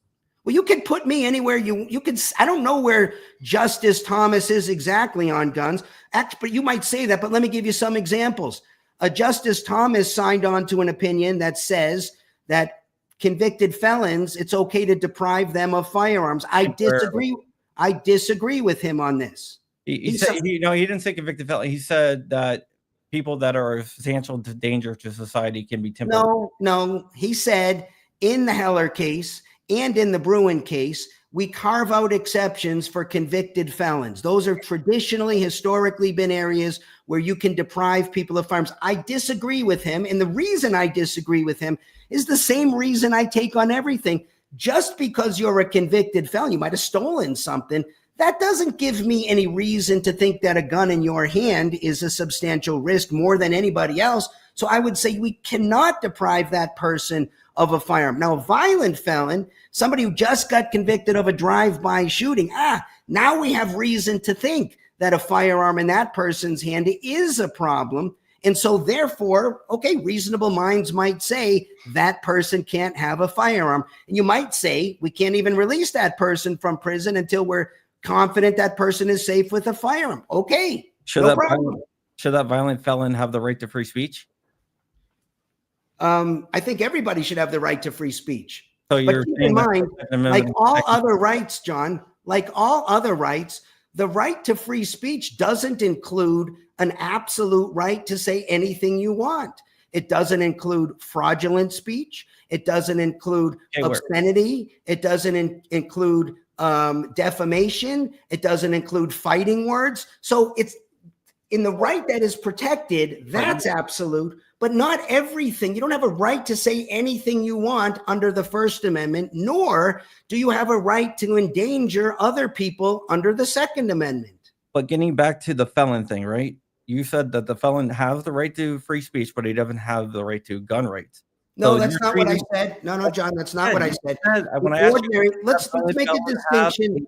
Well, you could put me anywhere you could. I don't know where Justice Thomas is exactly on guns, but you might say that. But let me give you some examples. Justice Thomas signed on to an opinion that says that convicted felons, it's okay to deprive them of firearms. I disagree. I disagree with him on this. He said, he didn't say convicted felon. He said that people that are a substantial danger to society can be temporarily. No. He said in the Heller case and in the Bruin case, we carve out exceptions for convicted felons. Those are traditionally, historically been areas where you can deprive people of firearms. I disagree with him. And the reason I disagree with him is the same reason I take on everything. Just because you're a convicted felon, you might have stolen something, that doesn't give me any reason to think that a gun in your hand is a substantial risk more than anybody else. So I would say we cannot deprive that person of a firearm. Now, a violent felon, somebody who just got convicted of a drive-by shooting, now we have reason to think that a firearm in that person's hand is a problem. And so therefore, okay, reasonable minds might say that person can't have a firearm. And you might say we can't even release that person from prison until we're confident that person is safe with a firearm. Okay, should that violent felon have the right to free speech? I think everybody should have the right to free speech. So you're keep in mind, like all other rights, John, like all other rights, the right to free speech doesn't include an absolute right to say anything you want. It doesn't include fraudulent speech. It doesn't include obscenity. It doesn't include defamation. It doesn't include fighting words. So it's in the right that is protected. That's absolute, but not everything. You don't have a right to say anything you want under the First Amendment, nor do you have a right to endanger other people under the Second Amendment. But getting back to the felon thing, right? You said that the felon has the right to free speech, but he doesn't have the right to gun rights. No, that's not what I said. No, John, that's not what I said. Let's make a distinction.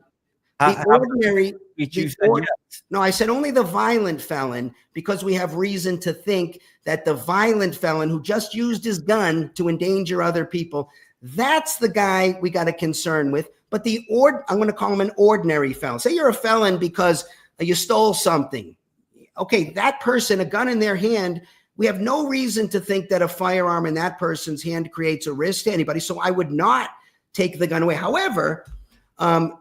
No, I said only the violent felon, because we have reason to think that the violent felon who just used his gun to endanger other people, that's the guy we got a concern with. But I'm going to call him an ordinary felon. Say you're a felon because you stole something. Okay, that person, a gun in their hand, we have no reason to think that a firearm in that person's hand creates a risk to anybody. So I would not take the gun away. However,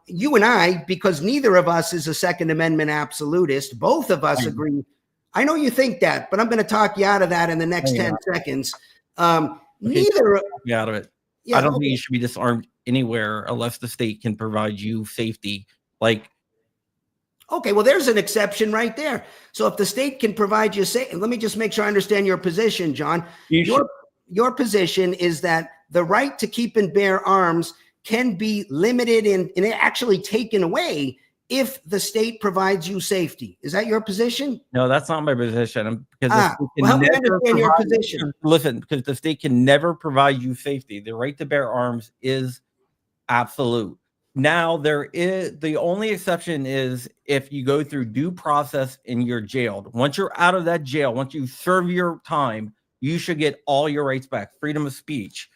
you and I, because neither of us is a Second Amendment absolutist, both of us agree. I know you think that, but I'm going to talk you out of that in the next 10 seconds. Neither out of it. Yeah, I don't think you should be disarmed anywhere unless the state can provide you safety. Okay, well, there's an exception right there. So if the state can provide you safety, let me just make sure I understand your position, John. Your position is that the right to keep and bear arms can be limited and actually taken away if the state provides you safety. Is that your position? No, that's not my position. Help me understand your position. Listen, because the state can never provide you safety. The right to bear arms is absolute. Now, the only exception is if you go through due process and you're jailed. Once you're out of that jail, once you serve your time, you should get all your rights back. Freedom of speech,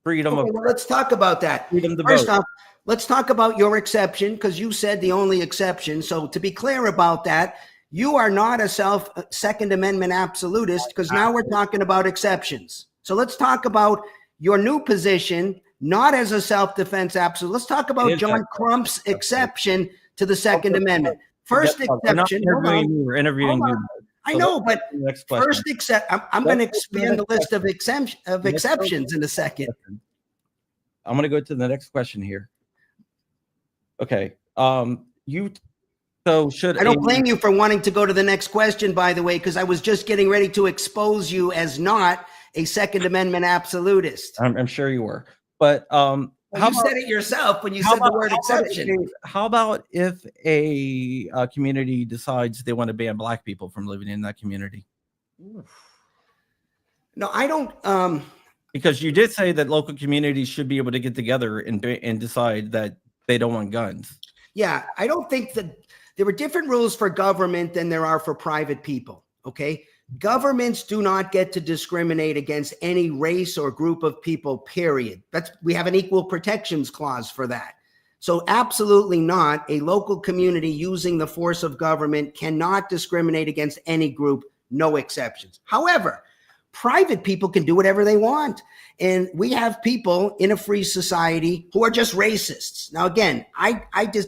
freedom of. Well, let's talk about that. Freedom to First vote. off, let's talk about your exception, because you said the only exception. So to be clear about that, you are not a Second Amendment absolutist, because now we're talking about exceptions. So let's talk about your new position. Not as a self-defense absolute. Let's talk about John Crump's exception to the Second Amendment. First exception. We're interviewing you. I know, but first I'm going to expand the list of exceptions in a second. I'm going to go to the next question here. Okay. You so should I don't blame you for wanting to go to the next question, by the way, because I was just getting ready to expose you as not a Second Amendment absolutist. I'm sure you were, but Well, you said it yourself when you said the word exception. How about if a community decides they want to ban Black people from living in that community? No, I don't. Because you did say that local communities should be able to get together and decide that they don't want guns. Yeah, I don't think that there are different rules for government than there are for private people. Okay. Governments do not get to discriminate against any race or group of people, period. We have an equal protections clause for that. So absolutely not. A local community using the force of government cannot discriminate against any group, no exceptions. However, private people can do whatever they want. And we have people in a free society who are just racists. Now, again,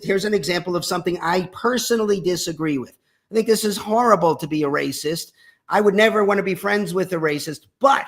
here's an example of something I personally disagree with. I think this is horrible to be a racist. I would never want to be friends with a racist. But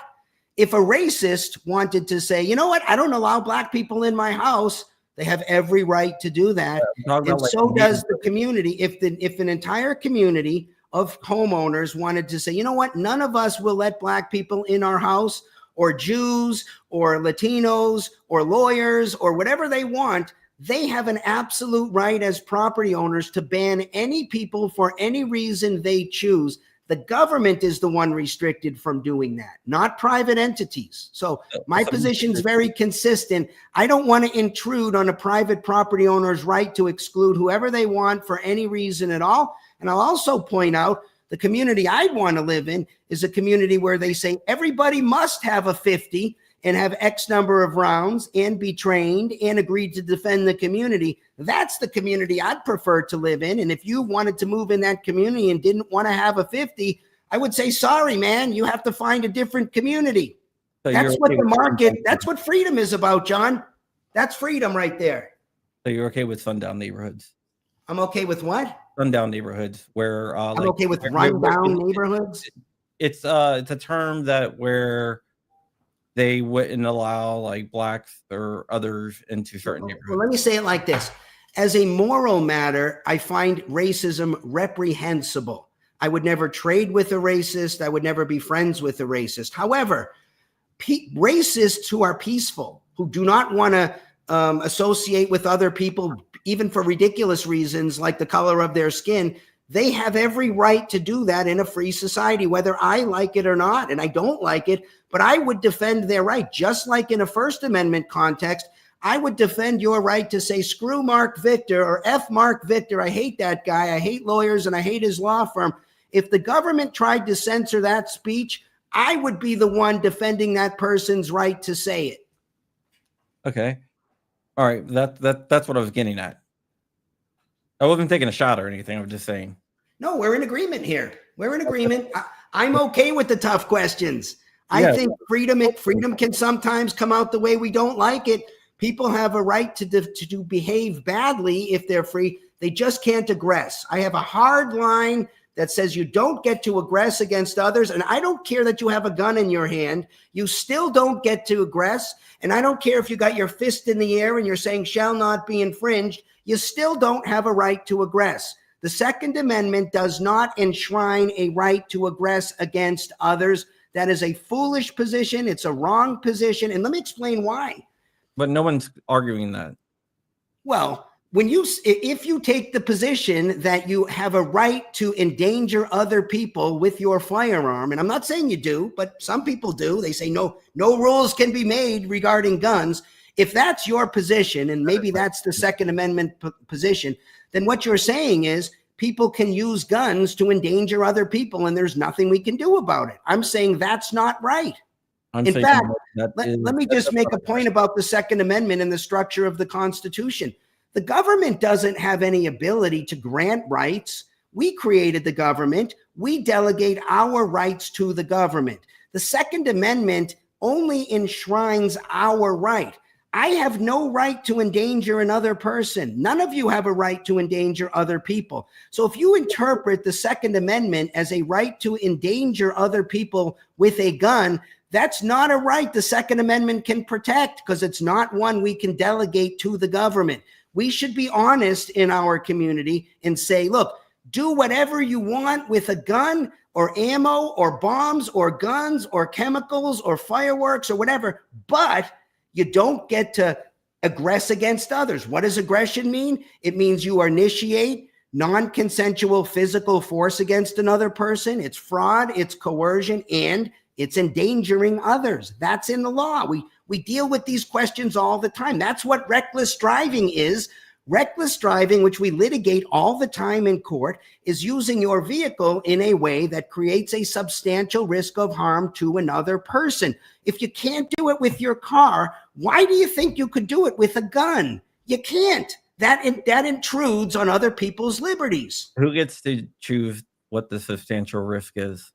if a racist wanted to say, you know what, I don't allow Black people in my house, they have every right to do that. And so does the community. If an entire community of homeowners wanted to say, you know what, none of us will let Black people in our house, or Jews or Latinos or lawyers or whatever they want, they have an absolute right as property owners to ban any people for any reason they choose. The government is the one restricted from doing that, not private entities. So my position is very consistent. I don't want to intrude on a private property owner's right to exclude whoever they want for any reason at all. And I'll also point out the community I'd want to live in is a community where they say everybody must have a 50 and have X number of rounds and be trained and agreed to defend the community. That's the community I'd prefer to live in. And if you wanted to move in that community and didn't want to have a 50, I would say, sorry, man, you have to find a different community. So that's what the market, that's what freedom is about, John. That's freedom right there. So you're okay with sundown neighborhoods? I'm okay with what? Rundown neighborhoods where I'm okay with rundown neighborhoods. It's a term that where they wouldn't allow like Blacks or others into certain neighborhoods. Well, let me say it like this. As a moral matter, I find racism reprehensible. I would never trade with a racist. I would never be friends with a racist. However, racists who are peaceful, who do not want to associate with other people, even for ridiculous reasons like the color of their skin, they have every right to do that in a free society, whether I like it or not. And I don't like it, but I would defend their right. Just like in a First Amendment context, I would defend your right to say, screw Marc Victor or F Marc Victor. I hate that guy. I hate lawyers and I hate his law firm. If the government tried to censor that speech, I would be the one defending that person's right to say it. Okay. All right. That's what I was getting at. I wasn't taking a shot or anything. I was just saying. No, we're in agreement here. We're in agreement. I'm okay with the tough questions. I think freedom can sometimes come out the way we don't like it. People have a right to behave badly if they're free. They just can't aggress. I have a hard line that says you don't get to aggress against others. And I don't care that you have a gun in your hand. You still don't get to aggress. And I don't care if you got your fist in the air and you're saying shall not be infringed. You still don't have a right to aggress. The Second Amendment does not enshrine a right to aggress against others. That is a foolish position. It's a wrong position. And let me explain why. But no one's arguing that. Well, if you take the position that you have a right to endanger other people with your firearm, and I'm not saying you do, but some people do. They say no rules can be made regarding guns. If that's your position, and maybe that's the Second Amendment position, then what you're saying is people can use guns to endanger other people, and there's nothing we can do about it. I'm saying that's not right. In fact, let me just make a point about the Second Amendment and the structure of the Constitution. The government doesn't have any ability to grant rights. We created the government. We delegate our rights to the government. The Second Amendment only enshrines our right. I have no right to endanger another person. None of you have a right to endanger other people. So if you interpret the Second Amendment as a right to endanger other people with a gun, that's not a right the Second Amendment can protect because it's not one we can delegate to the government. We should be honest in our community and say, look, do whatever you want with a gun or ammo or bombs or guns or chemicals or fireworks or whatever, but you don't get to aggress against others. What does aggression mean? It means you initiate non-consensual physical force against another person. It's fraud, it's coercion, and it's endangering others. That's in the law. We deal with these questions all the time. That's what reckless driving is. Reckless driving, which we litigate all the time in court, is using your vehicle in a way that creates a substantial risk of harm to another person. If you can't do it with your car, why do you think you could do it with a gun? You can't. That intrudes on other people's liberties. Who gets to choose what the substantial risk is?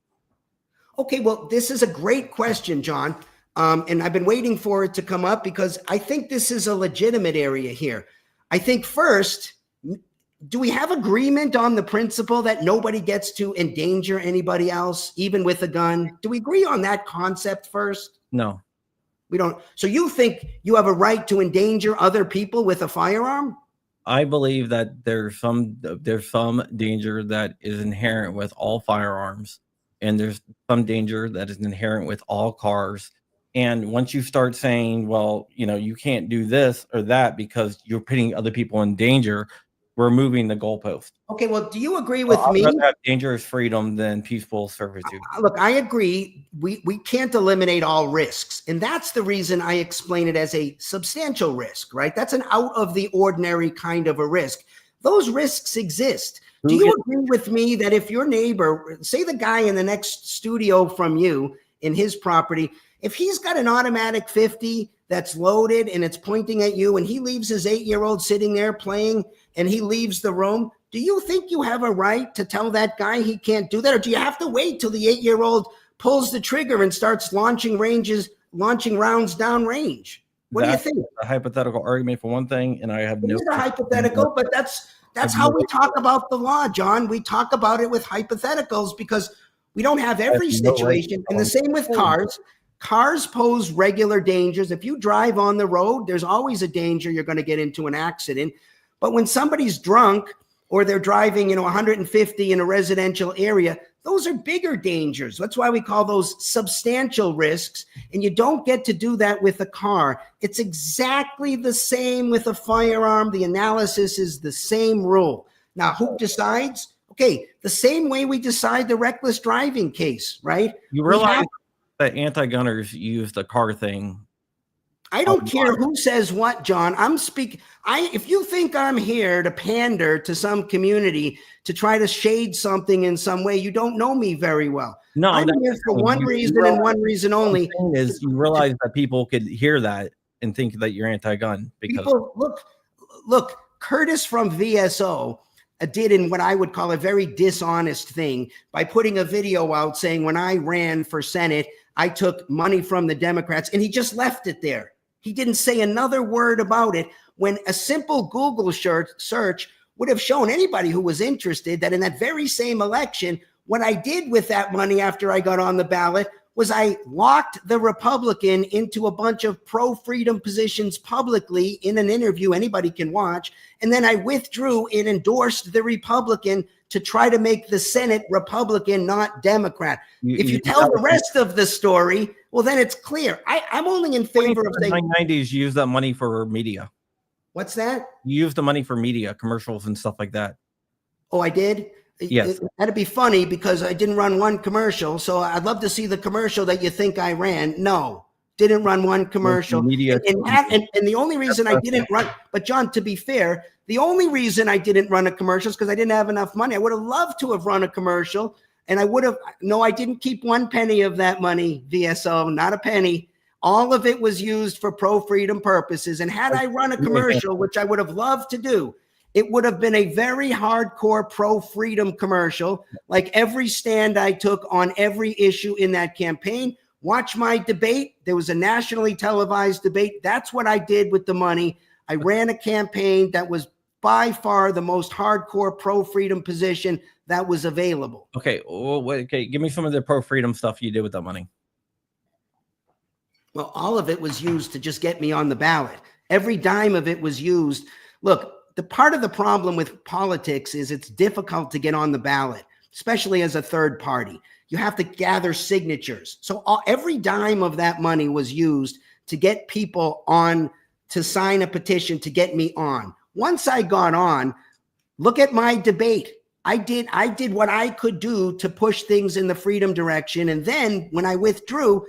Okay, well, this is a great question, John. And I've been waiting for it to come up because I think this is a legitimate area here. I think first, do we have agreement on the principle that nobody gets to endanger anybody else, even with a gun? Do we agree on that concept first? No. We don't. So you think you have a right to endanger other people with a firearm? I believe that there's some danger that is inherent with all firearms, and there's some danger that is inherent with all cars. And once you start saying, well, you can't do this or that because you're putting other people in danger, we're moving the goalpost. Okay, well, do you agree with me? I'd rather have dangerous freedom than peaceful servitude. Look, I agree. We can't eliminate all risks. And that's the reason I explain it as a substantial risk, right? That's an out of the ordinary kind of a risk. Those risks exist. Do you agree with me that if your neighbor, say the guy in the next studio from you in his property, if he's got an automatic 50 that's loaded and it's pointing at you and he leaves his 8-year-old sitting there playing and he leaves the room, do you think you have a right to tell that guy he can't do that? Or do you have to wait till the 8-year-old pulls the trigger and starts launching rounds down range? What do you think? A hypothetical argument for one thing, and I have no. It's a hypothetical, but that's how we talk about the law, John. We talk about it with hypotheticals because we don't have every situation. And the same with cars. Cars pose regular dangers. If you drive on the road, there's always a danger you're going to get into an accident. But when somebody's drunk or they're driving, 150 in a residential area, those are bigger dangers. That's why we call those substantial risks. And you don't get to do that with a car. It's exactly the same with a firearm. The analysis is the same rule. Now, who decides? Okay, the same way we decide the reckless driving case, right? You realize that anti-gunners use the car thing. I don't care who says what, John. If you think I'm here to pander to some community to try to shade something in some way, you don't know me very well. No, I'm here for one reason and one reason only. Is you realize that people could hear that and think that you're anti-gun because people look. Curtis from VSO did in what I would call a very dishonest thing by putting a video out saying when I ran for Senate, I took money from the Democrats, and he just left it there. He didn't say another word about it when a simple Google search would have shown anybody who was interested that in that very same election, what I did with that money after I got on the ballot was I locked the Republican into a bunch of pro-freedom positions publicly in an interview anybody can watch. And then I withdrew and endorsed the Republican to try to make the Senate Republican, not Democrat. If you tell the rest of the story, well, then it's clear. I'm only in favor of saying— in the 90s, you used that money for media. What's that? You used the money for media, commercials and stuff like that. Oh, I did? Yes. That'd be funny because I didn't run one commercial. So I'd love to see the commercial that you think I ran. No, didn't run one commercial. Media. And the only reason I didn't run, but John, to be fair, the only reason I didn't run a commercial is because I didn't have enough money. I would have loved to have run a commercial, and I didn't keep one penny of that money, VSO, not a penny. All of it was used for pro-freedom purposes. And had I run a commercial, which I would have loved to do, it would have been a very hardcore pro-freedom commercial, like every stand I took on every issue in that campaign. Watch my debate. There was a nationally televised debate. That's what I did with the money. I ran a campaign that was by far the most hardcore pro-freedom position that was available. Okay, give me some of the pro-freedom stuff you did with that money. Well, all of it was used to just get me on the ballot. Every dime of it was used. Look, the part of the problem with politics is it's difficult to get on the ballot, especially as a third party. You have to gather signatures. So every dime of that money was used to get people on to sign a petition to get me on. Once I got on, look at my debate. I did what I could do to push things in the freedom direction. And then when I withdrew,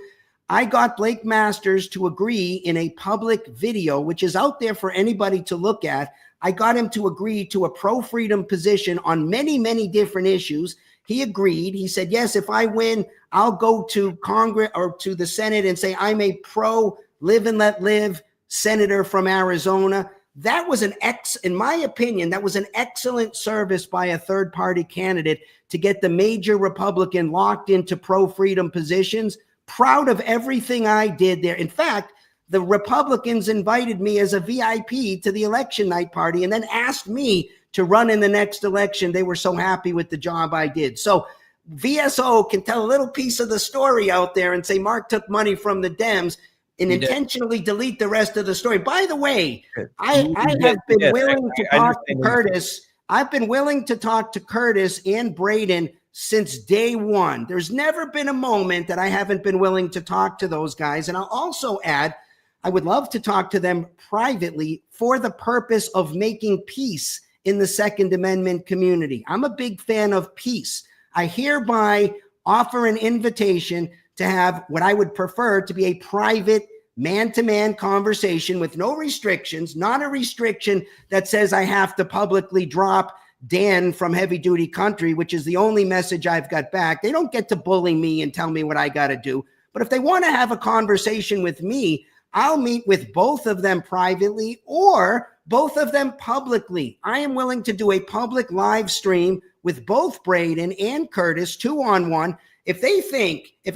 I got Blake Masters to agree in a public video, which is out there for anybody to look at. I got him to agree to a pro-freedom position on many, many different issues. He agreed. He said, yes, if I win, I'll go to Congress or to the Senate and say I'm a pro-live and let live senator from Arizona. That was in my opinion, that was an excellent service by a third-party candidate to get the major Republican locked into pro-freedom positions. Proud of everything I did there. In fact, the Republicans invited me as a VIP to the election night party and then asked me to run in the next election. They were so happy with the job I did. So VSO can tell a little piece of the story out there and say Marc took money from the Dems and intentionally delete the rest of the story. By the way, I have been willing to talk to Curtis. I've been willing to talk to Curtis and Braden since day one. There's never been a moment that I haven't been willing to talk to those guys. And I'll also add, I would love to talk to them privately for the purpose of making peace in the Second Amendment community. I'm a big fan of peace. I hereby offer an invitation to have what I would prefer to be a private man-to-man conversation with no restrictions, not a restriction that says I have to publicly drop Dan from Heavy Duty Country, which is the only message I've got back. They don't get to bully me and tell me what I got to do. But if they want to have a conversation with me, I'll meet with both of them privately or both of them publicly. I am willing to do a public live stream with both Braden and Curtis, 2-on-1. If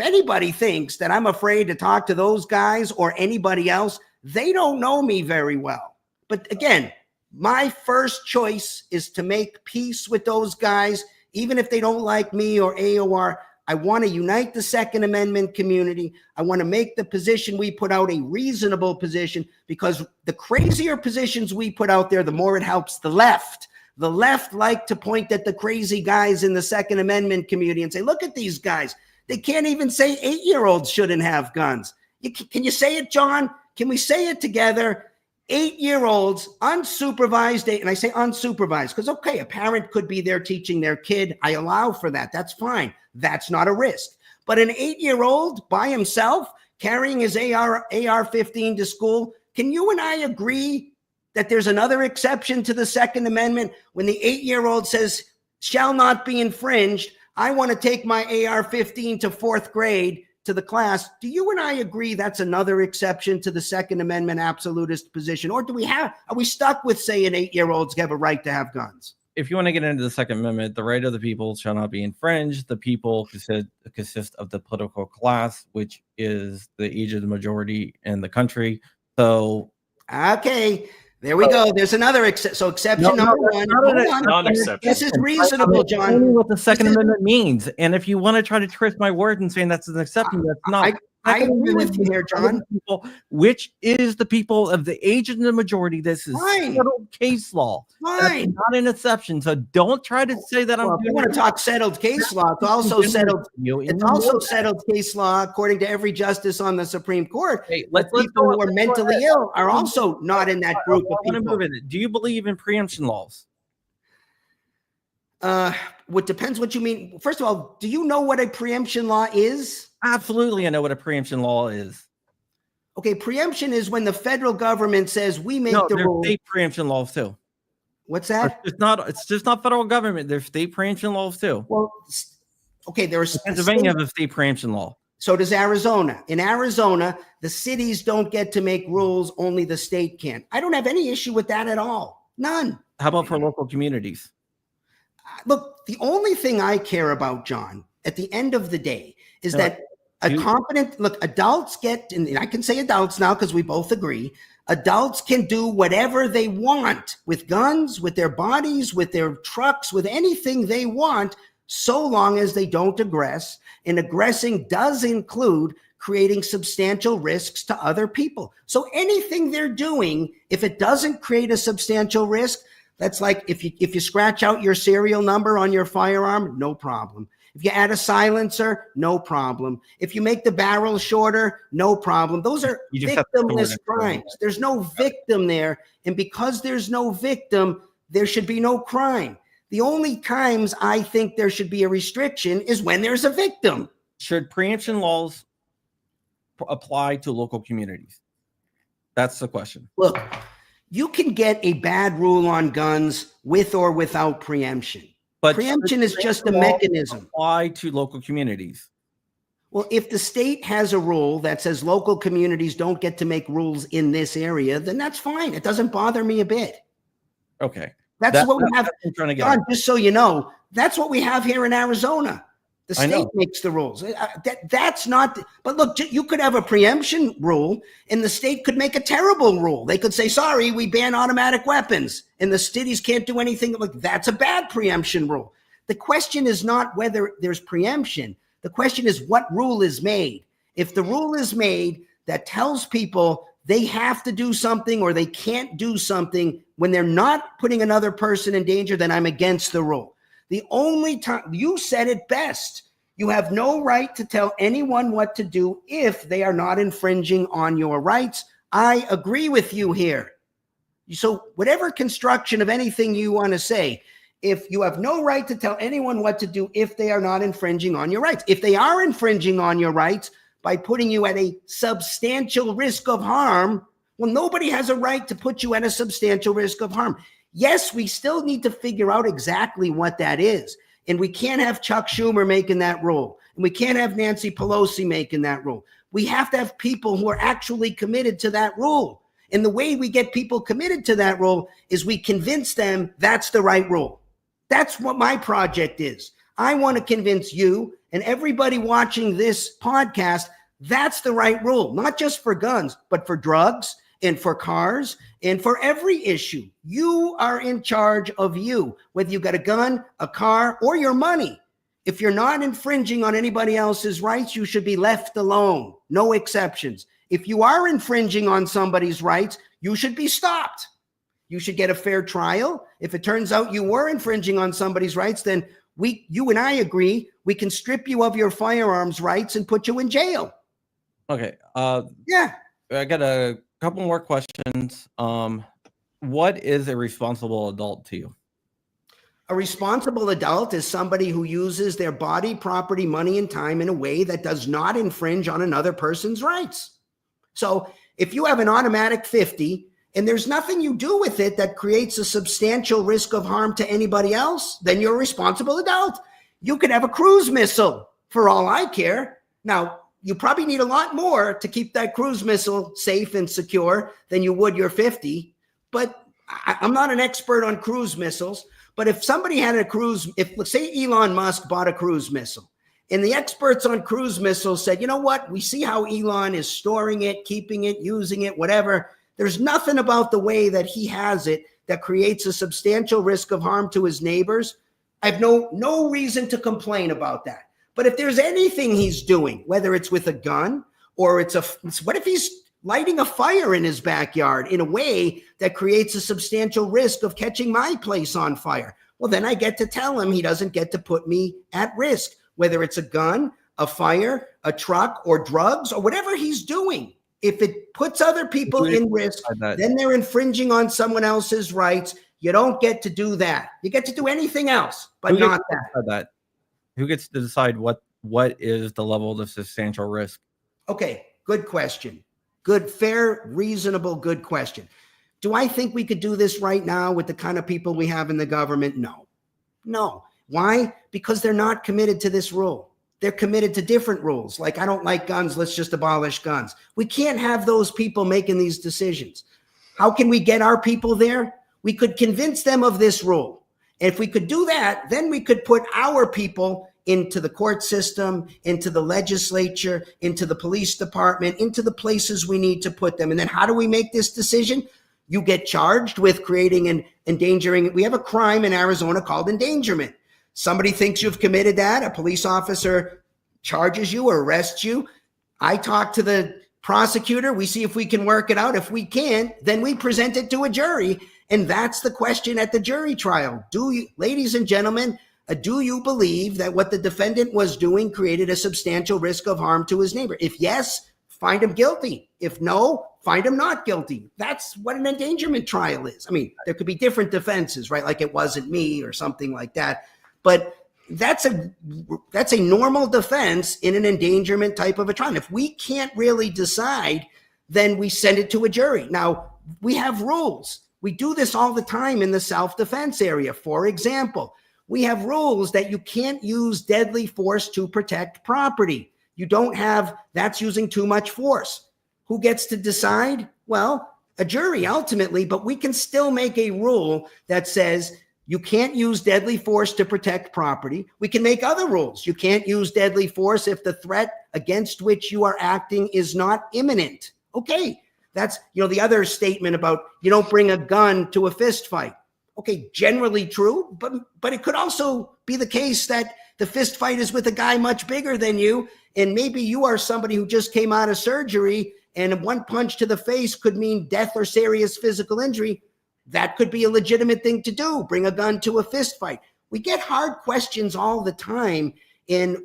anybody thinks that I'm afraid to talk to those guys or anybody else, they don't know me very well. But again, my first choice is to make peace with those guys, even if they don't like me or AOR. I want to unite the Second Amendment community. I want to make the position we put out a reasonable position, because the crazier positions we put out there, the more it helps the left. The left like to point at the crazy guys in the Second Amendment community and say, look at these guys. They can't even say 8-year-olds shouldn't have guns. Can you say it, John? Can we say it together? 8-year-olds, unsupervised, and I say unsupervised because, okay, a parent could be there teaching their kid. I allow for that. That's fine. That's not a risk. But an 8-year-old by himself carrying his AR-15 to school, can you and I agree that there's another exception to the Second Amendment when the 8-year-old says shall not be infringed? I want to take my AR-15 to 4th grade to the class. Do you and I agree that's another exception to the Second Amendment absolutist position? Or are we stuck with saying 8-year-olds have a right to have guns? If you want to get into the Second Amendment, the right of the people shall not be infringed. The people consist of the political class, which is the age of the majority in the country. So, okay. There we go. There's another exception number one. Non-exception. This is reasonable, John. That's what the Second Amendment means. And if you want to try to twist my words and saying that's an exception, that's not. I agree with you here, John. Which is the people of the age of the majority. This is settled case law. That's not an exception. So don't try to say that I'm doing. You want to talk settled case law? It's also settled. It's also settled case law according to every justice on the Supreme Court. Hey, let's people who are mentally ill are also not in that group of people. Do you believe in preemption laws? What depends what you mean. First of all, do you know what a preemption law is? Absolutely, I know what a preemption law is. Okay, preemption is when the federal government says we make the rules. State preemption laws too. What's that? It's just not federal government. There's state preemption laws too. Well, okay, there's Pennsylvania has a state preemption law. So does Arizona. In Arizona, the cities don't get to make rules, only the state can. I don't have any issue with that at all. None. How about for local communities? Look, the only thing I care about, John, at the end of the day, is that adults get, and I can say adults now because we both agree, adults can do whatever they want with guns, with their bodies, with their trucks, with anything they want, so long as they don't aggress. And aggressing does include creating substantial risks to other people. So anything they're doing, if it doesn't create a substantial risk, that's like if you scratch out your serial number on your firearm, no problem. If you add a silencer, no problem. If you make the barrel shorter, no problem. Those are victimless crimes. There's no victim there. And because there's no victim, there should be no crime. The only times I think there should be a restriction is when there's a victim. Should preemption laws apply to local communities? That's the question. Look, you can get a bad rule on guns with or without preemption. But preemption is just a mechanism. Apply to local communities. Well, if the state has a rule that says local communities don't get to make rules in this area, then that's fine. It doesn't bother me a bit. Okay. That's what we have. John, just so you know, that's what we have here in Arizona. The state makes the rules. That's not, but look, you could have a preemption rule and the state could make a terrible rule. They could say, sorry, we ban automatic weapons and the cities can't do anything. Like, that's a bad preemption rule. The question is not whether there's preemption. The question is what rule is made. If the rule is made that tells people they have to do something or they can't do something when they're not putting another person in danger, then I'm against the rule. The only time, you said it best, you have no right to tell anyone what to do if they are not infringing on your rights. I agree with you here. So whatever construction of anything you want to say, if you have no right to tell anyone what to do if they are not infringing on your rights. If they are infringing on your rights by putting you at a substantial risk of harm, well, nobody has a right to put you at a substantial risk of harm. Yes, we still need to figure out exactly what that is. And we can't have Chuck Schumer making that rule. And we can't have Nancy Pelosi making that rule. We have to have people who are actually committed to that rule. And the way we get people committed to that rule is we convince them that's the right rule. That's what my project is. I want to convince you and everybody watching this podcast that's the right rule, not just for guns, but for drugs and for cars and for every issue. You are in charge of you, whether you got a gun, a car, or your money. If you're not infringing on anybody else's rights, you should be left alone. No exceptions. If you are infringing on somebody's rights, you should be stopped. You should get a fair trial. If it turns out you were infringing on somebody's rights, then you and I agree, we can strip you of your firearms rights and put you in jail. Okay. Yeah. I got a couple more questions. What is a responsible adult to you? A responsible adult is somebody who uses their body, property, money, and time in a way that does not infringe on another person's rights. So if you have an automatic 50 and there's nothing you do with it that creates a substantial risk of harm to anybody else, then you're a responsible adult. You could have a cruise missile for all I care. Now, you probably need a lot more to keep that cruise missile safe and secure than you would your 50. But I'm not an expert on cruise missiles. But if somebody had a cruise, if let's say Elon Musk bought a cruise missile and the experts on cruise missiles said, you know what, we see how Elon is storing it, keeping it, using it, whatever. There's nothing about the way that he has it that creates a substantial risk of harm to his neighbors. I have no reason to complain about that. But if there's anything he's doing, whether it's with a gun or what if he's lighting a fire in his backyard in a way that creates a substantial risk of catching my place on fire? Well, then I get to tell him he doesn't get to put me at risk, whether it's a gun, a fire, a truck, or drugs, or whatever he's doing. If it puts other people in risk, then they're infringing on someone else's rights. You don't get to do that. You get to do anything else, but not that. Who gets to decide what is the level of substantial risk? Okay, good question. Good, fair, reasonable, good question. Do I think we could do this right now with the kind of people we have in the government? No. Why? Because they're not committed to this rule. They're committed to different rules. Like, I don't like guns, let's just abolish guns. We can't have those people making these decisions. How can we get our people there? We could convince them of this rule. And if we could do that, then we could put our people into the court system, into the legislature, into the police department, into the places we need to put them. And then how do we make this decision? You get charged with creating and endangering. We have a crime in Arizona called endangerment. Somebody thinks you've committed that. A police officer charges you or arrests you. I talk to the prosecutor. We see if we can work it out. If we can't, then we present it to a jury. And that's the question at the jury trial. Ladies and gentlemen, do you believe that what the defendant was doing created a substantial risk of harm to his neighbor? If yes, find him guilty. If no, find him not guilty. That's what an endangerment trial is. I mean, there could be different defenses, right? Like it wasn't me or something like that. But that's a normal defense in an endangerment type of a trial. If we can't really decide, then we send it to a jury. Now, we have rules. We do this all the time in the self-defense area. For example, we have rules that you can't use deadly force to protect property. You don't have, that's using too much force. Who gets to decide? Well, a jury ultimately, but we can still make a rule that says you can't use deadly force to protect property. We can make other rules. You can't use deadly force if the threat against which you are acting is not imminent. Okay, that's, the other statement about you don't bring a gun to a fist fight. Okay, generally true, but it could also be the case that the fist fight is with a guy much bigger than you, and maybe you are somebody who just came out of surgery, and one punch to the face could mean death or serious physical injury. That could be a legitimate thing to do, bring a gun to a fist fight. We get hard questions all the time, and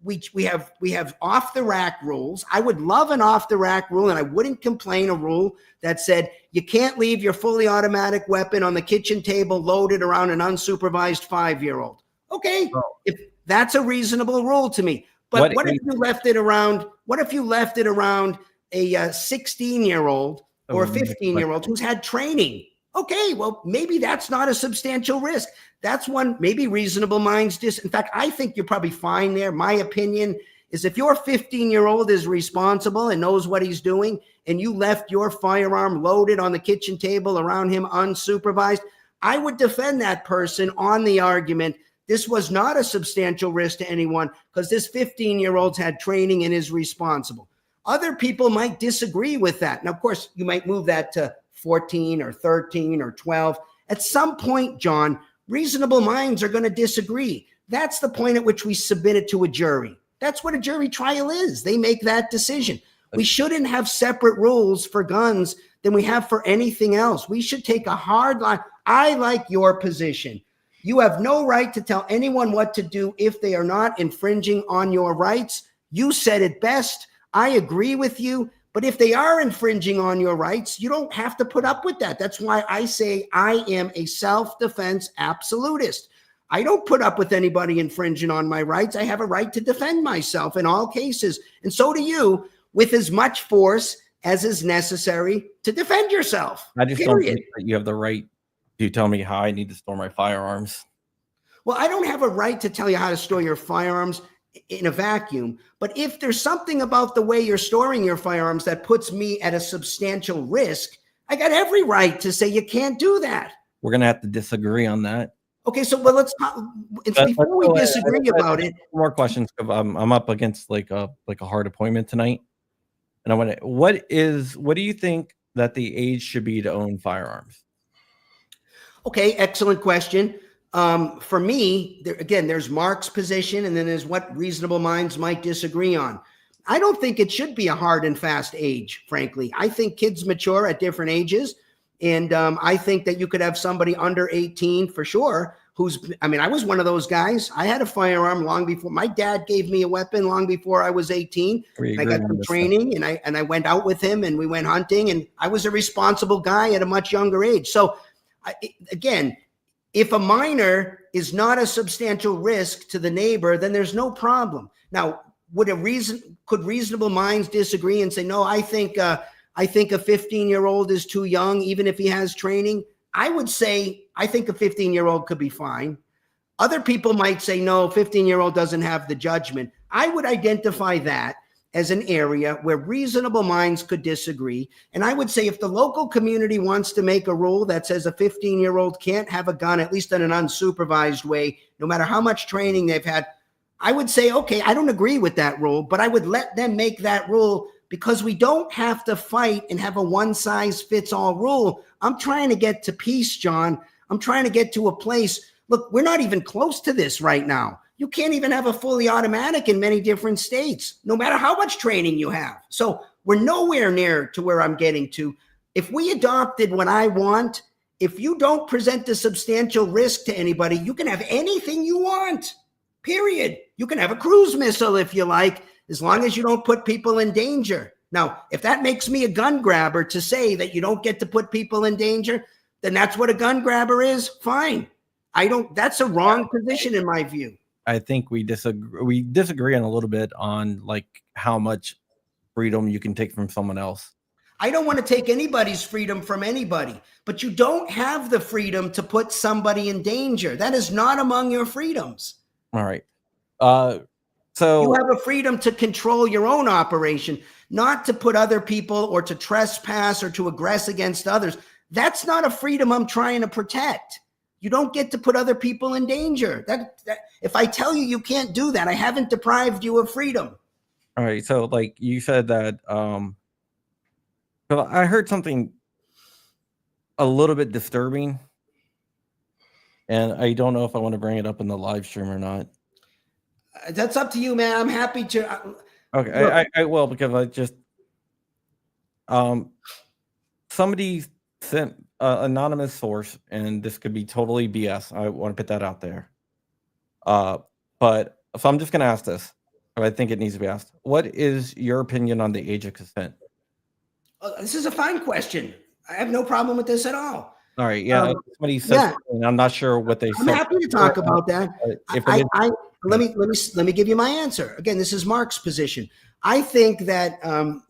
we have off-the-rack rules. I would love an off-the-rack rule, and I wouldn't complain, a rule that said you can't leave your fully automatic weapon on the kitchen table loaded around an unsupervised 5-year-old. Okay, if that's a reasonable rule to me. But what if you left it around? What if you left it around a 16-year-old or a 15-year-old who's had training? Okay, well, maybe that's not a substantial risk. That's one, maybe reasonable minds in fact, I think you're probably fine there. My opinion is if your 15-year-old is responsible and knows what he's doing, and you left your firearm loaded on the kitchen table around him unsupervised, I would defend that person on the argument this was not a substantial risk to anyone because this 15-year-old's had training and is responsible. Other people might disagree with that. Now, of course, you might move that to 14 or 13 or 12. At some point, John, reasonable minds are going to disagree. That's the point at which we submit it to a jury. That's what a jury trial is. They make that decision. We shouldn't have separate rules for guns than we have for anything else. We should take a hard line. I like your position. You have no right to tell anyone what to do if they are not infringing on your rights. You said it best. I agree with you. But if they are infringing on your rights, you don't have to put up with that. That's why I say I am a self-defense absolutist. I don't put up with anybody infringing on my rights. I have a right to defend myself in all cases. And so do you, with as much force as is necessary to defend yourself. I just don't think that you have the right to tell me how I need to store my firearms. Well, I don't have a right to tell you how to store your firearms in a vacuum. But if there's something about the way you're storing your firearms that puts me at a substantial risk, I got every right to say you can't do that. We're going to have to disagree on that. Okay, so well, let's talk. Before we disagree about it. More questions. I'm up against like a hard appointment tonight, and I want to. What do you think that the age should be to own firearms? Okay, excellent question. For me, there's Marc's position, and then there's what reasonable minds might disagree on. I don't think it should be a hard and fast age, frankly. I think kids mature at different ages, and I think that you could have somebody under 18 for sure I was one of those guys. I had a firearm long before. My dad gave me a weapon long before I was 18. I got some training, and I went out with him, and we went hunting, and I was a responsible guy at a much younger age. So, again, if a minor is not a substantial risk to the neighbor, then there's no problem. Now, could reasonable minds disagree and say, no, I think a 15-year-old is too young, even if he has training? I would say, I think a 15-year-old could be fine. Other people might say, no, 15-year-old doesn't have the judgment. I would identify that as an area where reasonable minds could disagree. And I would say if the local community wants to make a rule that says a 15-year-old can't have a gun, at least in an unsupervised way, no matter how much training they've had, I would say, okay, I don't agree with that rule, but I would let them make that rule because we don't have to fight and have a one-size-fits-all rule. I'm trying to get to peace, John. I'm trying to get to a place. Look, we're not even close to this right now. You can't even have a fully automatic in many different states, no matter how much training you have. So we're nowhere near to where I'm getting to. If we adopted what I want, if you don't present a substantial risk to anybody, you can have anything you want, period. You can have a cruise missile if you like, as long as you don't put people in danger. Now, if that makes me a gun grabber to say that you don't get to put people in danger, then that's what a gun grabber is. Fine. That's a wrong position in my view. I think we disagree on a little bit on like how much freedom you can take from someone else. I don't want to take anybody's freedom from anybody, but you don't have the freedom to put somebody in danger. That is not among your freedoms. All right. So you have a freedom to control your own operation, not to put other people or to trespass or to aggress against others. That's not a freedom I'm trying to protect. You don't get to put other people in danger. If I tell you can't do that, I haven't deprived you of freedom. All right. So like you said that, I heard something a little bit disturbing, and I don't know if I want to bring it up in the live stream or not. That's up to you, man. I'm happy to. Okay, I will, because I just somebody sent anonymous source, and this could be totally BS. I want to put that out there. But so I'm just going to ask this. I think it needs to be asked. What is your opinion on the age of consent? This is a fine question. I have no problem with this at all. All right. Yeah. Somebody said, and I'm not sure what they said. I'm happy to talk about that. Let me give you my answer. Again, this is Marc's position. I think that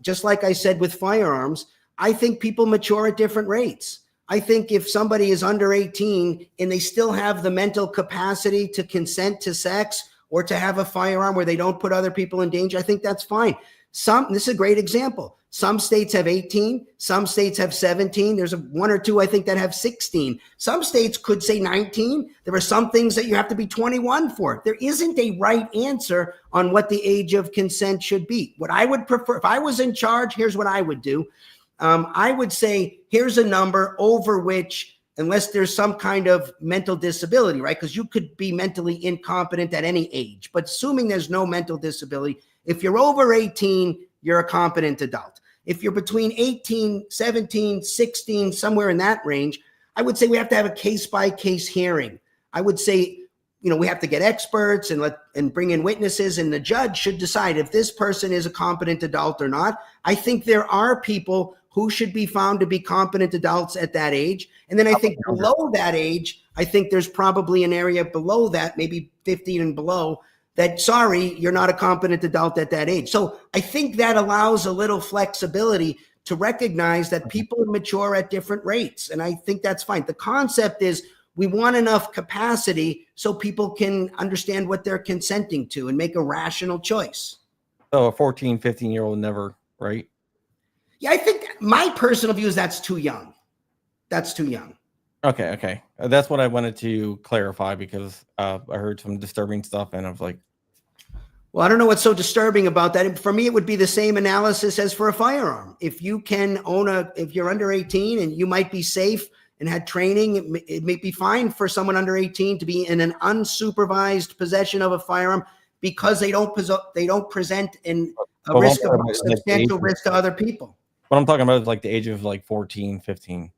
just like I said with firearms, I think people mature at different rates. I think if somebody is under 18 and they still have the mental capacity to consent to sex or to have a firearm where they don't put other people in danger, I think that's fine. This is a great example. Some states have 18, some states have 17. There's one or two, I think, that have 16. Some states could say 19. There are some things that you have to be 21 for. There isn't a right answer on what the age of consent should be. What I would prefer, if I was in charge, here's what I would do. I would say, here's a number over which, unless there's some kind of mental disability, right? Because you could be mentally incompetent at any age. But assuming there's no mental disability, if you're over 18, you're a competent adult. If you're between 18, 17, 16, somewhere in that range, I would say we have to have a case-by-case hearing. I would say, we have to get experts and bring in witnesses, and the judge should decide if this person is a competent adult or not. I think there are people who should be found to be competent adults at that age. And then I think below that age, I think there's probably an area below that, maybe 15 and below, that, sorry, you're not a competent adult at that age. So I think that allows a little flexibility to recognize that people mature at different rates. And I think that's fine. The concept is we want enough capacity so people can understand what they're consenting to and make a rational choice. So a 14, 15-year-old never, right? Yeah, I think my personal view is that's too young. That's too young. Okay. That's what I wanted to clarify, because I heard some disturbing stuff, and I was like, well, I don't know what's so disturbing about that. For me, it would be the same analysis as for a firearm. If you can if you're under 18 and you might be safe and had training, it may be fine for someone under 18 to be in an unsupervised possession of a firearm because they don't present a substantial risk to other people. What I'm talking about is like the age of like 14, 15.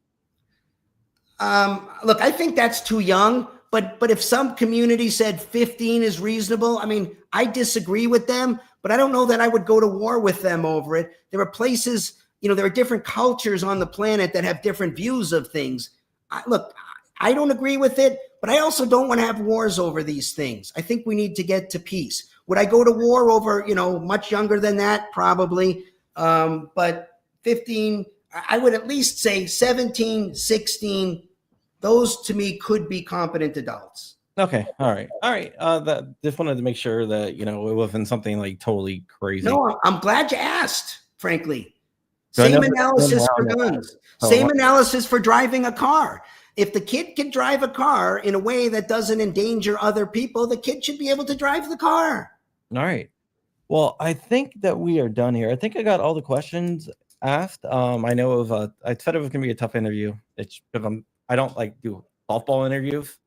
Look, I think that's too young, but if some community said 15 is reasonable, I mean, I disagree with them, but I don't know that I would go to war with them over it. There are places, there are different cultures on the planet that have different views of things. Look, I don't agree with it, but I also don't want to have wars over these things. I think we need to get to peace. Would I go to war over, much younger than that? Probably. But 15, I would at least say 17, 16, those to me could be competent adults. Okay. All right. Just wanted to make sure that, it wasn't something like totally crazy. No, I'm glad you asked, frankly. Same analysis for guns. Same analysis for driving a car. If the kid can drive a car in a way that doesn't endanger other people, the kid should be able to drive the car. All right. Well, I think that we are done here. I think I got all the questions asked. I know I said it was going to be a tough interview. It's because I don't like do softball interviews.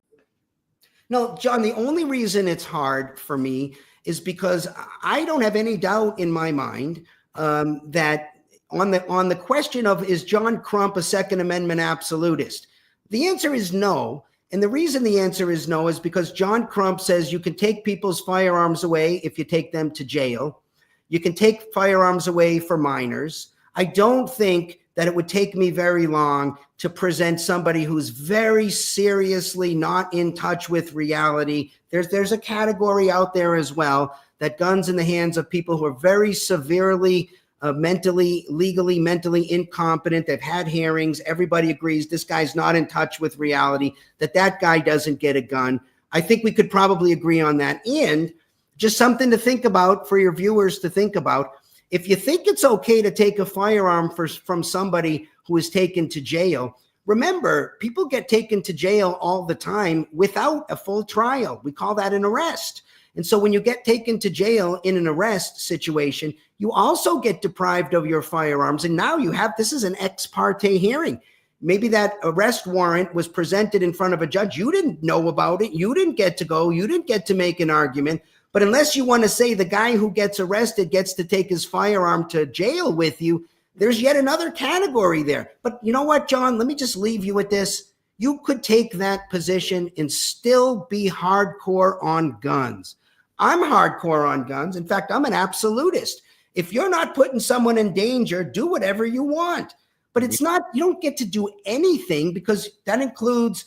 No, John, the only reason it's hard for me is because I don't have any doubt in my mind that on the question of, is John Crump a Second Amendment absolutist? The answer is no. And the reason the answer is no is because John Crump says you can take people's firearms away if you take them to jail. You can take firearms away for minors. I don't think that it would take me very long to present somebody who's very seriously not in touch with reality. There's a category out there as well, that guns in the hands of people who are very severely legally, mentally incompetent. They've had hearings. Everybody agrees this guy's not in touch with reality, that guy doesn't get a gun. I think we could probably agree on that. And just something to think about for your viewers to think about. If you think it's okay to take a firearm from somebody who is taken to jail, remember, people get taken to jail all the time without a full trial. We call that an arrest. And so when you get taken to jail in an arrest situation, you also get deprived of your firearms. And now this is an ex parte hearing. Maybe that arrest warrant was presented in front of a judge. You didn't know about it. You didn't get to go. You didn't get to make an argument. But unless you want to say the guy who gets arrested gets to take his firearm to jail with you, there's yet another category there. But you know what, John? Let me just leave you with this. You could take that position and still be hardcore on guns. I'm hardcore on guns. In fact, I'm an absolutist. If you're not putting someone in danger, do whatever you want. But it's not, you don't get to do anything, because that includes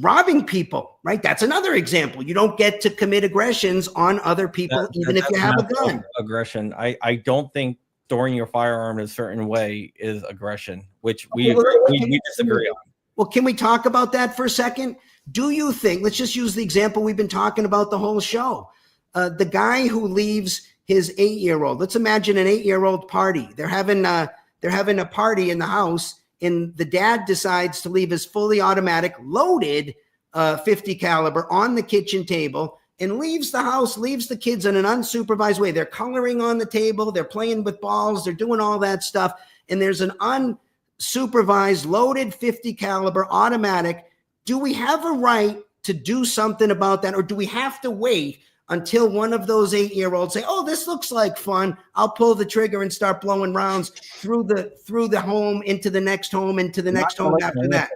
robbing people, right? That's another example. You don't get to commit aggressions on other people, even if you have a gun. Aggression. I don't think storing your firearm in a certain way is aggression, which we disagree on. Well, can we talk about that for a second? Do you think, let's just use the example we've been talking about the whole show. The guy who leaves his 8-year-old, let's imagine an 8-year-old party. They're having a party in the house, and the dad decides to leave his fully automatic loaded 50 caliber on the kitchen table and leaves the house, leaves the kids in an unsupervised way. They're coloring on the table. They're playing with balls. They're doing all that stuff. And there's an unsupervised loaded 50 caliber automatic. Do we have a right to do something about that? Or do we have to wait until one of those 8-year-olds say, oh, this looks like fun, I'll pull the trigger and start blowing rounds through the home, into the next home, into the next home after that?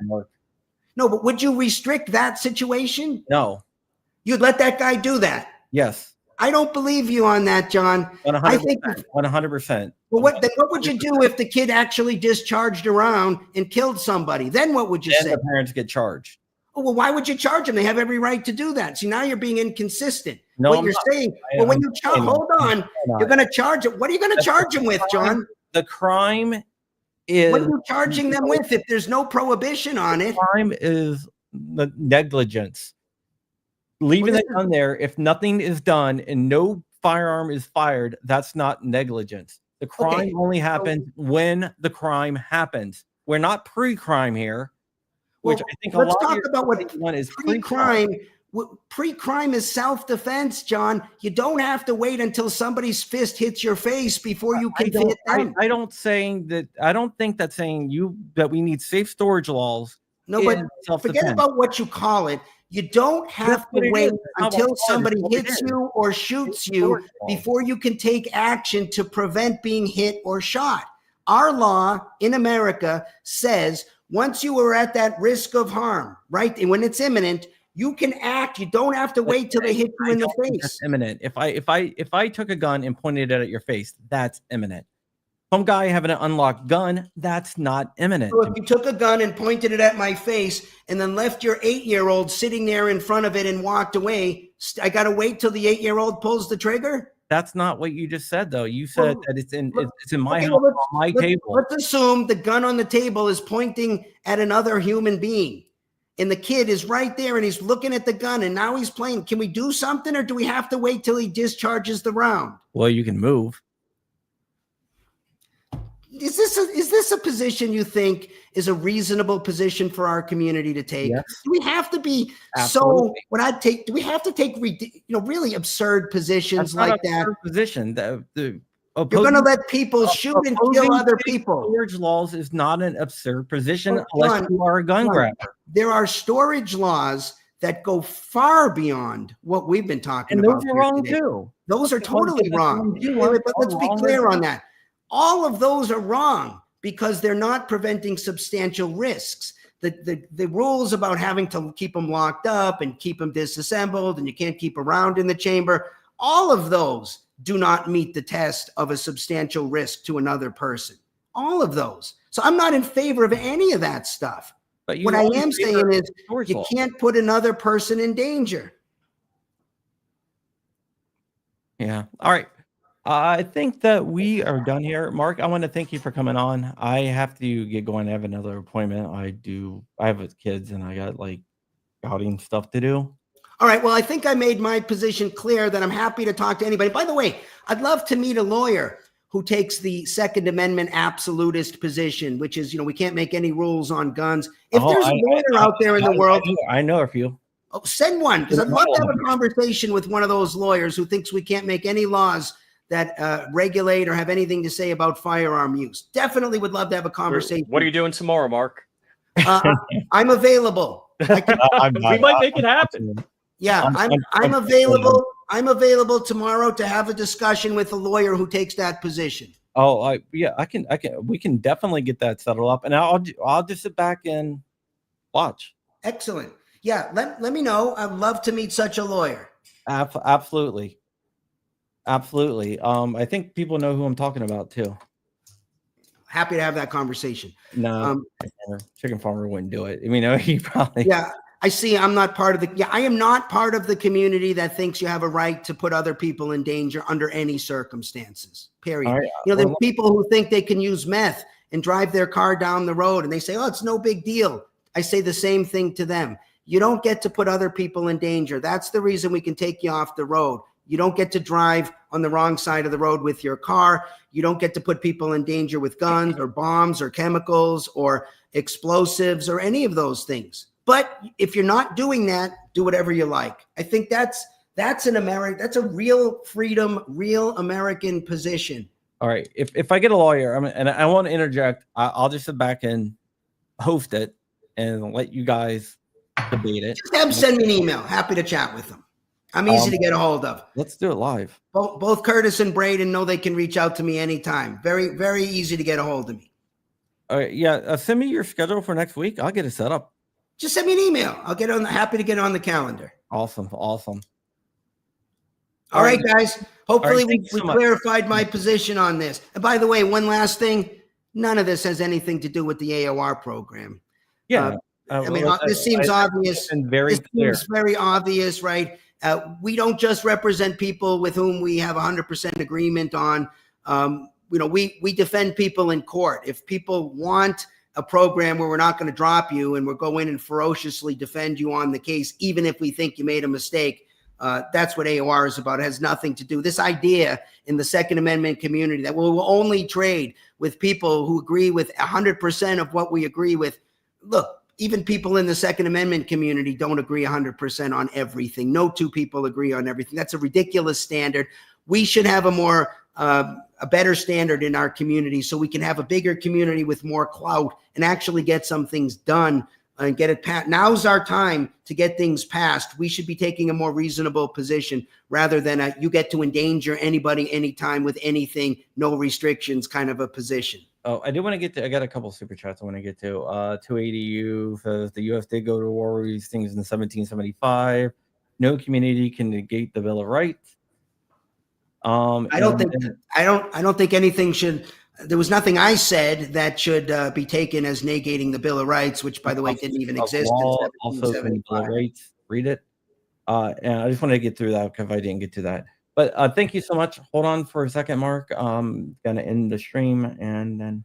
No, but would you restrict that situation? No. You'd let that guy do that? Yes. I don't believe you on that, John. 100%. I think 100%. Well, what would you do if the kid actually discharged around and killed somebody? Then what would you say? The parents get charged. Oh, well, why would you charge them? They have every right to do that. See, now you're being inconsistent. No, what you're saying, well, when you charge, hold on, you're going to charge it. What are you going to charge them with, John? The crime is. What are you charging them with if there's no prohibition on it? Crime is the negligence. Leaving the gun there, if nothing is done and no firearm is fired, that's not negligence. The crime only happens when the crime happens. We're not pre-crime here, which I think let's talk about what one is pre-crime. Pre-crime is self-defense, John. You don't have to wait until somebody's fist hits your face before you can hit them. I don't think that's saying that we need safe storage laws. No, but forget about what you call it. You don't have to wait until somebody hits you or shoots you before you can take action to prevent being hit or shot. Our law in America says once you are at that risk of harm, right, and when it's imminent, you can act. You don't have to wait till they hit you in the face. That's imminent. If I took a gun and pointed it at your face, that's imminent. Some guy having an unlocked gun, that's not imminent. So if you took a gun and pointed it at my face and then left your 8-year-old sitting there in front of it and walked away, I got to wait till the 8-year-old pulls the trigger? That's not what you just said, though. You said that it's in my house, on my table. Let's assume the gun on the table is pointing at another human being. And the kid is right there and he's looking at the gun and now he's playing. Can we do something, or do we have to wait till he discharges the round? Well, you can move. Is this a position you think is a reasonable position for our community to take? Yes. Do we have to be Absolutely. do we have to take really absurd positions like that? Position. You're going to let people shoot and kill other people. Storage laws is not an absurd position unless you are a gun grabber. There are storage laws that go far beyond what we've been talking And about. those are wrong too. Those are totally wrong. But let's be clear on that. All of those are wrong because they're not preventing substantial risks. The rules about having to keep them locked up and keep them disassembled and you can't keep around in the chamber, all of those do not meet the test of a substantial risk to another person. All of those. So I'm not in favor of any of that stuff. But what I am saying is you can't put another person in danger. Yeah. All right. I think that we are done here. Mark, I want to thank you for coming on. I have to get going. I have another appointment. I have kids and I got like outing stuff to do. All right. Well, I think I made my position clear that I'm happy to talk to anybody. By the way, I'd love to meet a lawyer who takes the Second Amendment absolutist position, which is, we can't make any rules on guns. If there's a lawyer out there in the world. I know a few. Oh, send one, because I'd love to have a conversation with one of those lawyers who thinks we can't make any laws that regulate or have anything to say about firearm use. Definitely would love to have a conversation. What are you doing tomorrow, Mark? I'm available. We might make it happen. Yeah, I'm available. I'm available tomorrow to have a discussion with a lawyer who takes that position. Oh, I can. We can definitely get that settled up, and I'll just sit back and watch. Excellent. Yeah, let me know. I'd love to meet such a lawyer. Absolutely. I think people know who I'm talking about too. Happy to have that conversation. No, chicken farmer wouldn't do it. I mean, he probably. Yeah, I see. I'm not part of the. Yeah, I am not part of the community that thinks you have a right to put other people in danger under any circumstances. Period. Right, there are people who think they can use meth and drive their car down the road, and they say, "Oh, it's no big deal." I say the same thing to them. You don't get to put other people in danger. That's the reason we can take you off the road. You don't get to drive on the wrong side of the road with your car. You don't get to put people in danger with guns or bombs or chemicals or explosives or any of those things. But if you're not doing that, do whatever you like. I think that's a real freedom, real American position. All right. If I get a lawyer, and I want to interject, I'll just sit back and host it and let you guys debate it. Just have them send me an email. Happy to chat with them. I'm easy to get a hold of. Let's do it live. Both Curtis and Braden know they can reach out to me anytime. Very, very easy to get a hold of me. All right. Yeah. Send me your schedule for next week. I'll get it set up. Just send me an email. I'll get on. Happy to get on the calendar. Awesome. All right, guys. Hopefully we clarified my position on this. And by the way, one last thing. None of this has anything to do with the AOR program. Yeah. This seems obvious. This seems very obvious, right? We don't just represent people with whom we have 100% agreement on. We defend people in court. If people want a program where we're not going to drop you and we'll go in and ferociously defend you on the case, even if we think you made a mistake, that's what AOR is about. It has nothing to do. This idea in the Second Amendment community that we'll only trade with people who agree with 100% of what we agree with. Look, even people in the Second Amendment community don't agree 100% on everything. No two people agree on everything. That's a ridiculous standard. We should have a better standard in our community so we can have a bigger community with more clout and actually get some things done and get it passed. Now's our time to get things passed. We should be taking a more reasonable position rather than you get to endanger anybody anytime with anything, no restrictions kind of a position. Oh, I do want to get to. I got a couple super chats I want to get to. 280U says the U.S. did go to war with these things in 1775. No community can negate the Bill of Rights. I don't think anything should. There was nothing I said that should be taken as negating the Bill of Rights, which, by the way, didn't even exist. Also, the Bill of Rights. Read it. And I just wanted to get through that because I didn't get to that. But thank you so much. Hold on for a second, Mark. I'm going to end the stream and then